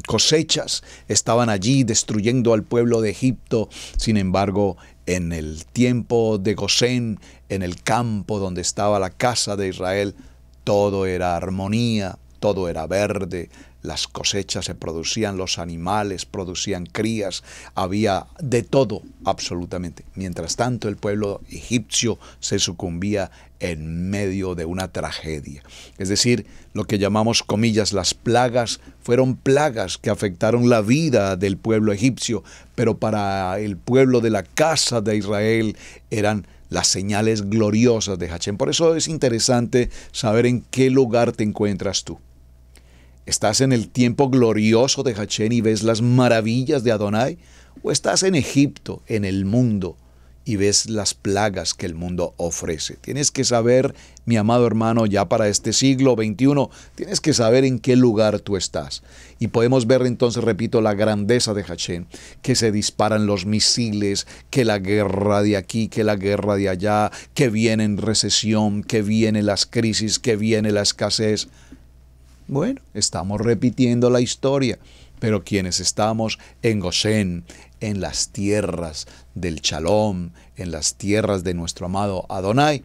C: cosechas estaban allí destruyendo al pueblo de Egipto, sin embargo, en el tiempo de Gosén, en el campo donde estaba la casa de Israel, todo era armonía, todo era verde, las cosechas se producían, los animales producían crías, había de todo absolutamente. Mientras tanto, el pueblo egipcio se sucumbía en medio de una tragedia. Es decir, lo que llamamos, comillas, las plagas, fueron plagas que afectaron la vida del pueblo egipcio, pero para el pueblo de la casa de Israel eran las señales gloriosas de Hachén. Por eso es interesante saber en qué lugar te encuentras tú. ¿Estás en el tiempo glorioso de Hachén y ves las maravillas de Adonai? ¿O estás en Egipto, en el mundo, y ves las plagas que el mundo ofrece? Tienes que saber, mi amado hermano, ya para este siglo XXI, tienes que saber en qué lugar tú estás. Y podemos ver entonces, repito, la grandeza de Hachén, que se disparan los misiles, que la guerra de aquí, que la guerra de allá, que viene en recesión, que vienen las crisis, que viene la escasez. Bueno, estamos repitiendo la historia, pero quienes estamos en Gosén, en las tierras del Shalom, en las tierras de nuestro amado Adonai,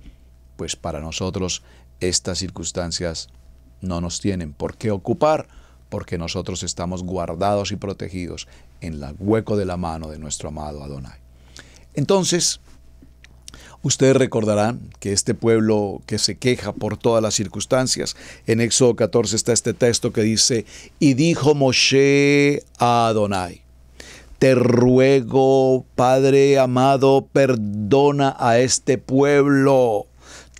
C: pues para nosotros estas circunstancias no nos tienen por qué ocupar, porque nosotros estamos guardados y protegidos en el hueco de la mano de nuestro amado Adonai. Entonces, ustedes recordarán que este pueblo que se queja por todas las circunstancias, en Éxodo 14 está este texto que dice: y dijo Moshe a Adonai, te ruego, Padre amado, perdona a este pueblo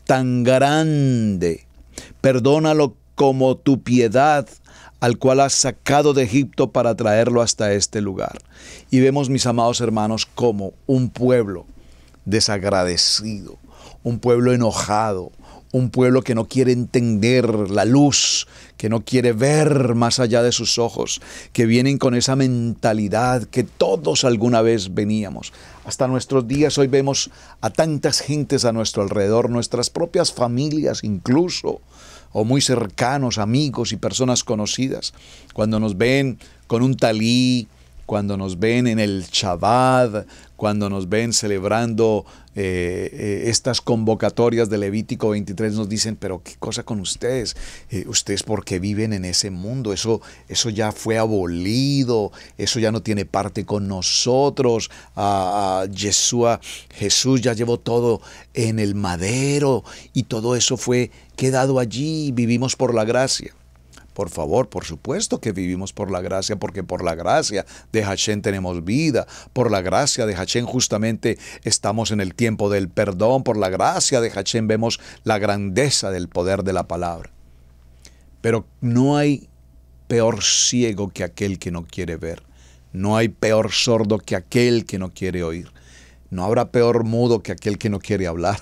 C: tan grande, perdónalo como tu piedad, al cual has sacado de Egipto para traerlo hasta este lugar. Y vemos, mis amados hermanos, como un pueblo desagradecido, un pueblo enojado, un pueblo que no quiere entender la luz, que no quiere ver más allá de sus ojos, que vienen con esa mentalidad que todos alguna vez veníamos. Hasta nuestros días hoy vemos a tantas gentes a nuestro alrededor, nuestras propias familias incluso, o muy cercanos, amigos y personas conocidas, cuando nos ven con un talí, cuando nos ven en el Shabbat, cuando nos ven celebrando estas convocatorias de Levítico 23, nos dicen, pero qué cosa con ustedes, ustedes porque viven en ese mundo, eso ya fue abolido, eso ya no tiene parte con nosotros, Jesús ya llevó todo en el madero y todo eso fue quedado allí, vivimos por la gracia. Por favor, por supuesto que vivimos por la gracia, porque por la gracia de Hachén tenemos vida. Por la gracia de Hachén justamente estamos en el tiempo del perdón. Por la gracia de Hachén vemos la grandeza del poder de la palabra. Pero no hay peor ciego que aquel que no quiere ver. No hay peor sordo que aquel que no quiere oír. No habrá peor mudo que aquel que no quiere hablar,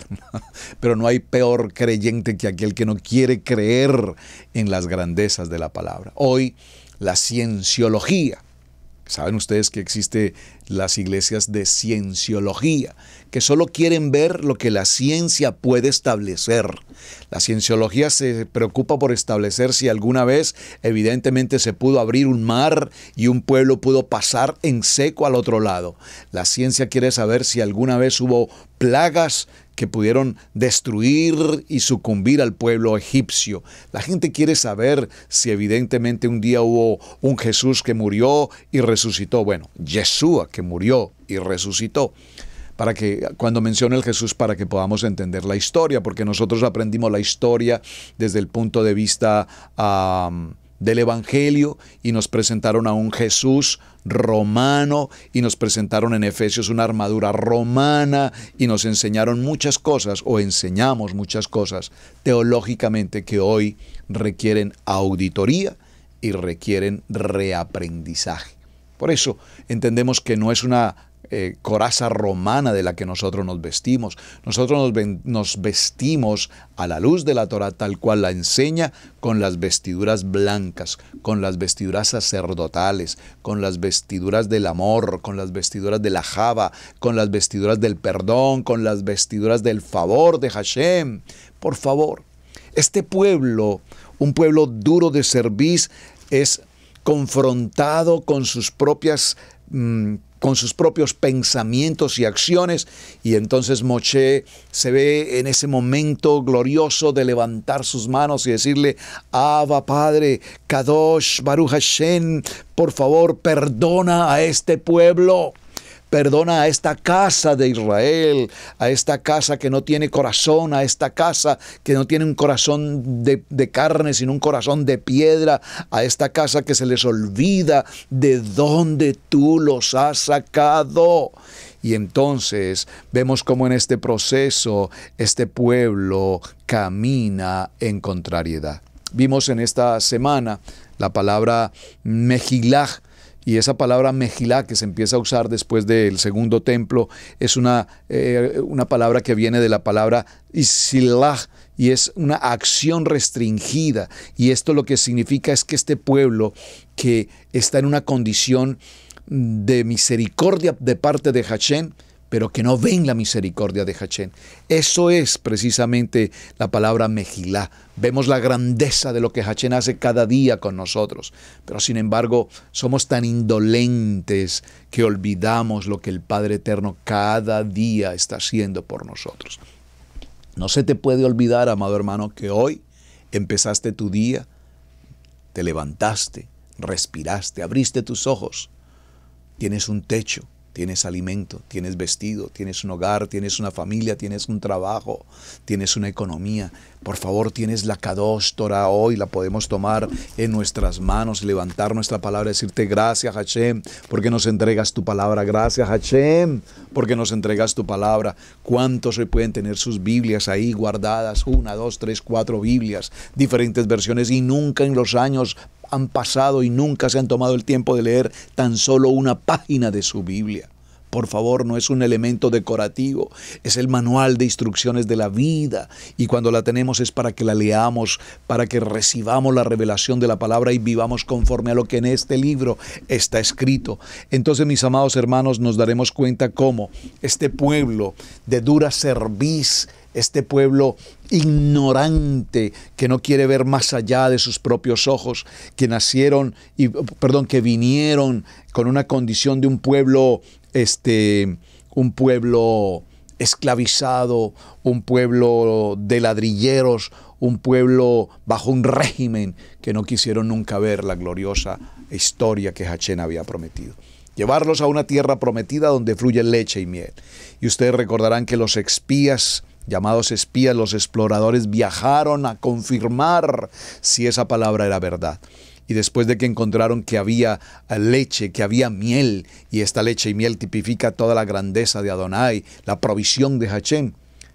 C: pero no hay peor creyente que aquel que no quiere creer en las grandezas de la palabra. Hoy, la cienciología, saben ustedes que existen las iglesias de cienciología, que solo quieren ver lo que la ciencia puede establecer. La cienciología se preocupa por establecer si alguna vez evidentemente se pudo abrir un mar y un pueblo pudo pasar en seco al otro lado. La ciencia quiere saber si alguna vez hubo plagas que pudieron destruir y sucumbir al pueblo egipcio. La gente quiere saber si evidentemente un día hubo un Jesús que murió y resucitó. Bueno, Yeshua que murió y resucitó. Para que cuando mencione el Jesús, para que podamos entender la historia, porque nosotros aprendimos la historia desde el punto de vista del Evangelio y nos presentaron a un Jesús romano y nos presentaron en Efesios una armadura romana y nos enseñaron muchas cosas o enseñamos muchas cosas teológicamente que hoy requieren auditoría y requieren reaprendizaje. Por eso entendemos que no es una coraza romana de la que nosotros nos vestimos. Nosotros nos vestimos a la luz de la Torah tal cual la enseña, con las vestiduras blancas, con las vestiduras sacerdotales, con las vestiduras del amor, con las vestiduras de la java, con las vestiduras del perdón, con las vestiduras del favor de Hashem. Por favor, este pueblo, un pueblo duro de cerviz, es confrontado con sus propias con sus propios pensamientos y acciones, y entonces Moshe se ve en ese momento glorioso de levantar sus manos y decirle: Abba, Padre, Kadosh, Baruch Hashem, por favor, perdona a este pueblo. Perdona a esta casa de Israel, a esta casa que no tiene corazón, a esta casa que no tiene un corazón de carne, sino un corazón de piedra, a esta casa que se les olvida de dónde tú los has sacado. Y entonces vemos cómo en este proceso este pueblo camina en contrariedad. Vimos en esta semana la palabra Mejilá. Y esa palabra Mejilá que se empieza a usar después del segundo templo es una palabra que viene de la palabra Isilah, y es una acción restringida. Y esto lo que significa es que este pueblo que está en una condición de misericordia de parte de Hashem, pero que no ven la misericordia de Hashem. Eso es precisamente la palabra Mejilá. Vemos la grandeza de lo que Hashem hace cada día con nosotros, pero sin embargo somos tan indolentes que olvidamos lo que el Padre Eterno cada día está haciendo por nosotros. No se te puede olvidar, amado hermano, que hoy empezaste tu día, te levantaste, respiraste, abriste tus ojos, tienes un techo, tienes alimento, tienes vestido, tienes un hogar, tienes una familia, tienes un trabajo, tienes una economía. Por favor, tienes la Kadosh Torah hoy, la podemos tomar en nuestras manos, levantar nuestra palabra y decirte: gracias Hashem, porque nos entregas tu palabra. Gracias Hashem, porque nos entregas tu palabra. ¿Cuántos hoy pueden tener sus Biblias ahí guardadas? 1, 2, 3, 4 Biblias, diferentes versiones, y nunca en los años han pasado y nunca se han tomado el tiempo de leer tan solo una página de su Biblia? Por favor, no es un elemento decorativo, es el manual de instrucciones de la vida, y cuando la tenemos es para que la leamos, para que recibamos la revelación de la palabra y vivamos conforme a lo que en este libro está escrito. Entonces, mis amados hermanos, nos daremos cuenta cómo este pueblo de dura cerviz, este pueblo ignorante que no quiere ver más allá de sus propios ojos, que que vinieron con una condición de un pueblo esclavizado, un pueblo de ladrilleros, un pueblo bajo un régimen que no quisieron nunca ver la gloriosa historia que Hashem había prometido. Llevarlos a una tierra prometida donde fluye leche y miel. Y ustedes recordarán que los espías, llamados espías, los exploradores, viajaron a confirmar si esa palabra era verdad. Y después de que encontraron que había leche, que había miel, y esta leche y miel tipifica toda la grandeza de Adonai, la provisión de Hashem,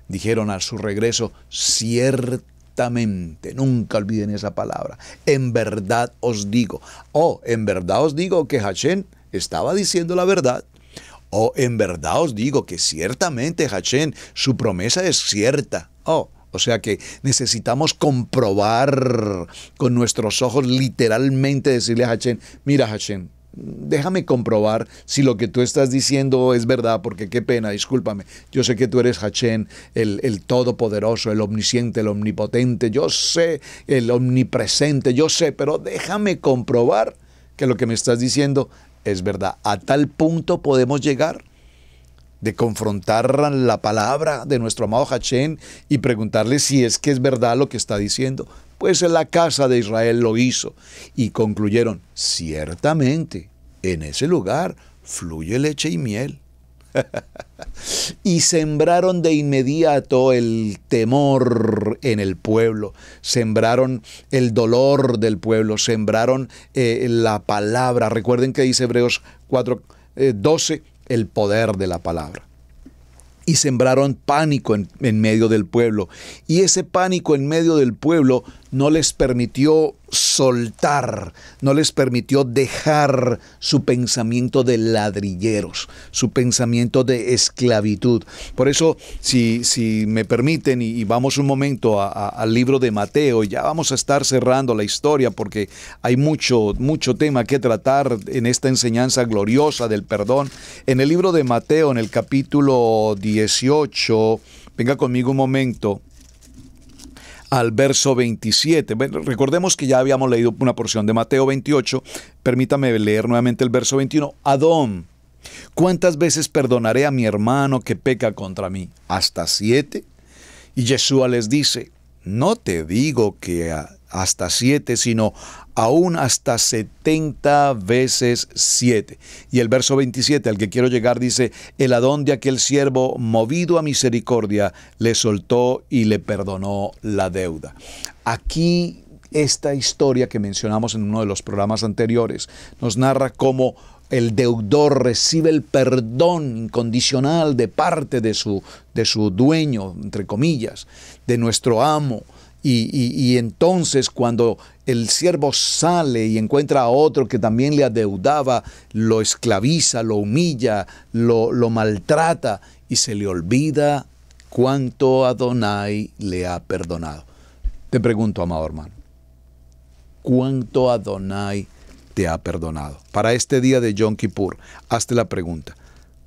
C: dijeron a su regreso: ciertamente, nunca olviden esa palabra, en verdad os digo. En verdad os digo que Hashem estaba diciendo la verdad. En verdad os digo que ciertamente Hashem, su promesa es cierta. O sea que necesitamos comprobar con nuestros ojos, literalmente decirle a Hashem: mira Hashem, déjame comprobar si lo que tú estás diciendo es verdad, porque qué pena, discúlpame, yo sé que tú eres Hashem, el todopoderoso, el omnisciente, el omnipotente, yo sé, el omnipresente, yo sé, pero déjame comprobar que lo que me estás diciendo es verdad. A tal punto podemos llegar de confrontar la palabra de nuestro amado Hashem y preguntarle si es que es verdad lo que está diciendo. Pues en la casa de Israel lo hizo y concluyeron: ciertamente, en ese lugar fluye leche y miel. Y sembraron de inmediato el temor en el pueblo, sembraron el dolor del pueblo, sembraron la palabra. Recuerden que dice Hebreos 4:12, el poder de la palabra. Y sembraron pánico en medio del pueblo. Y ese pánico en medio del pueblo no les permitió soltar, no les permitió dejar su pensamiento de ladrilleros, su pensamiento de esclavitud. Por eso, si me permiten, y vamos un momento al libro de Mateo, ya vamos a estar cerrando la historia porque hay mucho tema que tratar en esta enseñanza gloriosa del perdón. En el libro de Mateo, en el capítulo 18, venga conmigo un momento al verso 27. Recordemos que ya habíamos leído una porción de Mateo 28. Permítame leer nuevamente el verso 21. Adón, ¿Cuántas veces perdonaré a mi hermano que peca contra mí? ¿Hasta 7? Y Yeshua les dice, no te digo que hasta 7, sino aún hasta 70 veces 7. Y el verso 27 al que quiero llegar dice, el Adón de aquel siervo, movido a misericordia, le soltó y le perdonó la deuda. Aquí esta historia que mencionamos en uno de los programas anteriores nos narra cómo el deudor recibe el perdón incondicional de parte de su dueño, entre comillas, de nuestro amo. Y entonces cuando el siervo sale y encuentra a otro que también le adeudaba, lo esclaviza, lo humilla, lo maltrata y se le olvida cuánto Adonai le ha perdonado. Te pregunto, amado hermano, ¿cuánto Adonai te ha perdonado? Para este día de Yom Kippur, hazte la pregunta.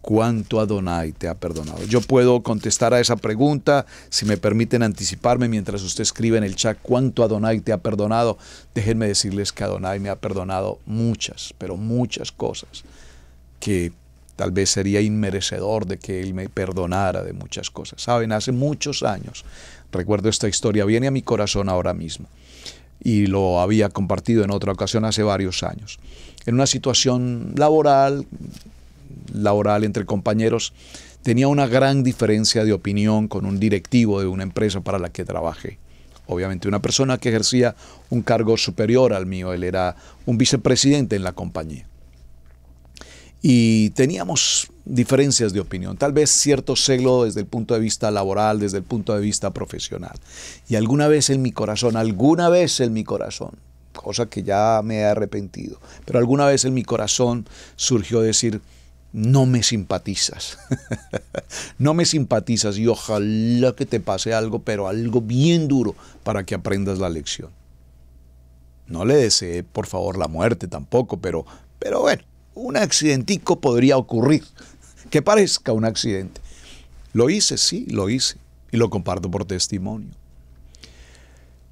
C: ¿Cuánto Adonai te ha perdonado? Yo puedo contestar a esa pregunta, si me permiten anticiparme mientras usted escribe en el chat cuánto Adonai te ha perdonado. Déjenme decirles que Adonai me ha perdonado muchas, pero muchas cosas que tal vez sería inmerecedor de que Él me perdonara de muchas cosas. Saben, hace muchos años, recuerdo esta historia, viene a mi corazón ahora mismo y lo había compartido en otra ocasión hace varios años. En una situación laboral entre compañeros, tenía una gran diferencia de opinión con un directivo de una empresa para la que trabajé. Obviamente una persona que ejercía un cargo superior al mío, él era un vicepresidente en la compañía. Y teníamos diferencias de opinión, tal vez cierto celo desde el punto de vista laboral, desde el punto de vista profesional. Y alguna vez en mi corazón, cosa que ya me he arrepentido, pero alguna vez en mi corazón surgió decir, no me simpatizas, no me simpatizas y ojalá que te pase algo, pero algo bien duro para que aprendas la lección. No le deseé, por favor, la muerte tampoco, pero bueno, un accidentico podría ocurrir, que parezca un accidente. Lo hice, sí, lo hice, y lo comparto por testimonio.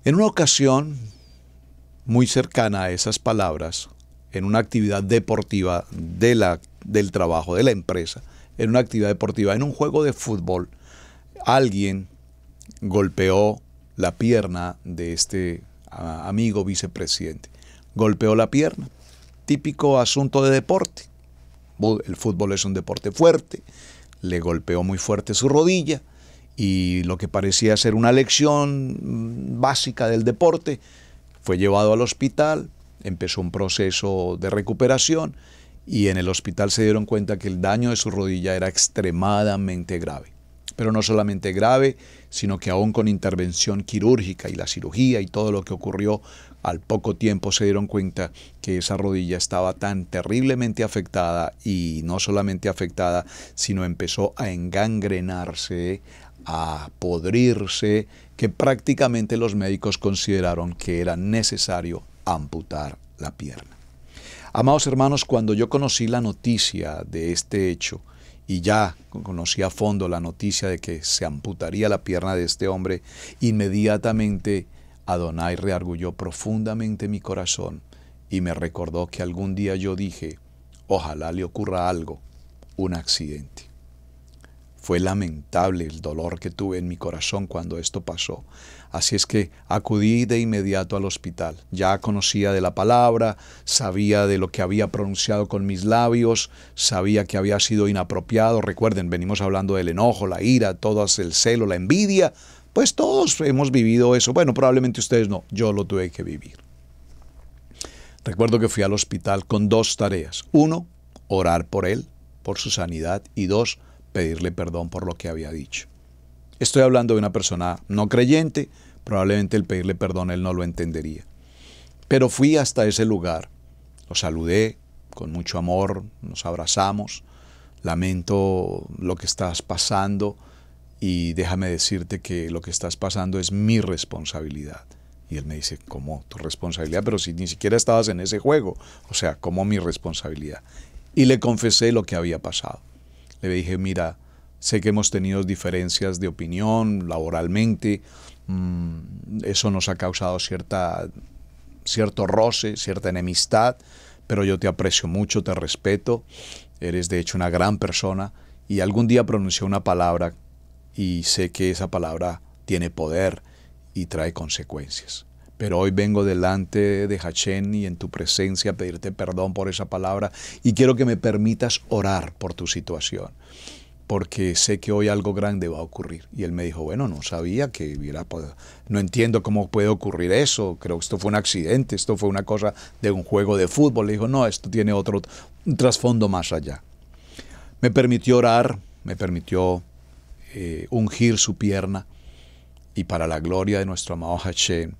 C: En una ocasión muy cercana a esas palabras, en una actividad deportiva del trabajo, de la empresa, en una actividad deportiva, en un juego de fútbol, alguien golpeó la pierna de este amigo vicepresidente. Golpeó la pierna, típico asunto de deporte. El fútbol es un deporte fuerte, le golpeó muy fuerte su rodilla y lo que parecía ser una lección básica del deporte, fue llevado al hospital. Empezó un proceso de recuperación y en el hospital se dieron cuenta que el daño de su rodilla era extremadamente grave. Pero no solamente grave, sino que aún con intervención quirúrgica y la cirugía y todo lo que ocurrió, al poco tiempo se dieron cuenta que esa rodilla estaba tan terriblemente afectada y no solamente afectada, sino empezó a engangrenarse, a podrirse, que prácticamente los médicos consideraron que era necesario amputar la pierna. Amados hermanos, cuando yo conocí la noticia de este hecho y ya conocí a fondo la noticia de que se amputaría la pierna de este hombre, inmediatamente Adonai reargulló profundamente mi corazón y me recordó que algún día yo dije, ojalá le ocurra algo, un accidente. Fue lamentable el dolor que tuve en mi corazón cuando esto pasó. Así es que acudí de inmediato al hospital. Ya conocía de la palabra, sabía de lo que había pronunciado con mis labios, sabía que había sido inapropiado. Recuerden, venimos hablando del enojo, la ira, todo el celo, la envidia. Pues todos hemos vivido eso. Bueno, probablemente ustedes no, yo lo tuve que vivir. Recuerdo que fui al hospital con 2 tareas. 1, orar por él, por su sanidad. Y 2, pedirle perdón por lo que había dicho. Estoy hablando de una persona no creyente, probablemente el pedirle perdón él no lo entendería. Pero fui hasta ese lugar, lo saludé con mucho amor, nos abrazamos, lamento lo que estás pasando y déjame decirte que lo que estás pasando es mi responsabilidad. Y él me dice, ¿cómo tu responsabilidad? Pero si ni siquiera estabas en ese juego, o sea, ¿cómo mi responsabilidad? Y le confesé lo que había pasado. Le dije, mira, sé que hemos tenido diferencias de opinión laboralmente, eso nos ha causado cierto roce, cierta enemistad, pero yo te aprecio mucho, te respeto, Eres de hecho una gran persona y algún día pronunció una palabra y sé que esa palabra tiene poder y trae consecuencias. Pero hoy vengo delante de Hashem y en tu presencia a pedirte perdón por esa palabra y quiero que me permitas orar por tu situación, porque sé que hoy algo grande va a ocurrir. Y él me dijo, bueno, no sabía que hubiera podido, no entiendo cómo puede ocurrir eso, creo que esto fue un accidente, esto fue una cosa de un juego de fútbol. Le dijo, no, esto tiene un trasfondo más allá. Me permitió orar, me permitió ungir su pierna y para la gloria de nuestro amado Hashem,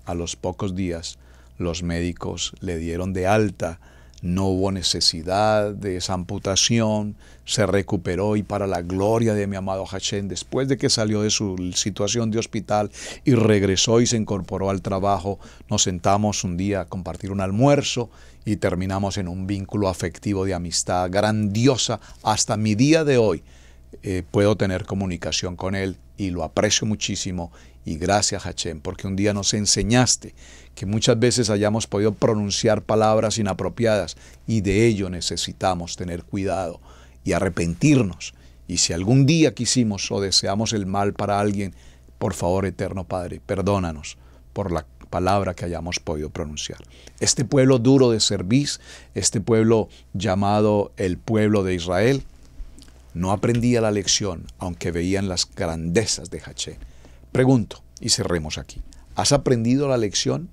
C: a los pocos días los médicos le dieron de alta, no hubo necesidad de esa amputación, se recuperó y para la gloria de mi amado Hashem, después de que salió de su situación de hospital y regresó y se incorporó al trabajo, nos sentamos un día a compartir un almuerzo y terminamos en un vínculo afectivo de amistad grandiosa. Hasta mi día de hoy puedo tener comunicación con él y lo aprecio muchísimo. Y gracias, Hashem, porque un día nos enseñaste que muchas veces hayamos podido pronunciar palabras inapropiadas y de ello necesitamos tener cuidado y arrepentirnos. Y si algún día quisimos o deseamos el mal para alguien, por favor, eterno Padre, perdónanos por la palabra que hayamos podido pronunciar. Este pueblo duro de cerviz, este pueblo llamado el pueblo de Israel, no aprendía la lección, aunque veían las grandezas de Hashem. Pregunto, y cerremos aquí, ¿has aprendido la lección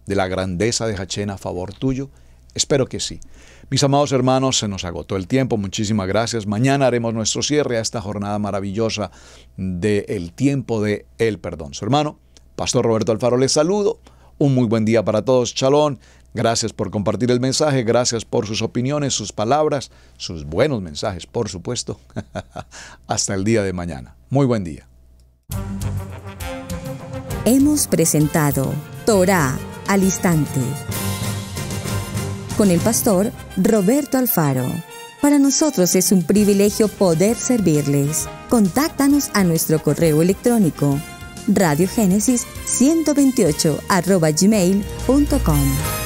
C: de la grandeza de Hashem a favor tuyo? Espero que sí. Mis amados hermanos, se nos agotó el tiempo, muchísimas gracias. Mañana haremos nuestro cierre a esta jornada maravillosa del tiempo de el perdón. Su hermano, Pastor Roberto Alfaro, les saludo. Un muy buen día para todos. Shalom. Gracias por compartir el mensaje, gracias por sus opiniones, sus palabras, sus buenos mensajes, por supuesto. Hasta el día de mañana. Muy buen día.
A: Hemos presentado Torá al Instante con el pastor Roberto Alfaro. Para nosotros es un privilegio poder servirles. Contáctanos a nuestro correo electrónico radiogenesis128@gmail.com.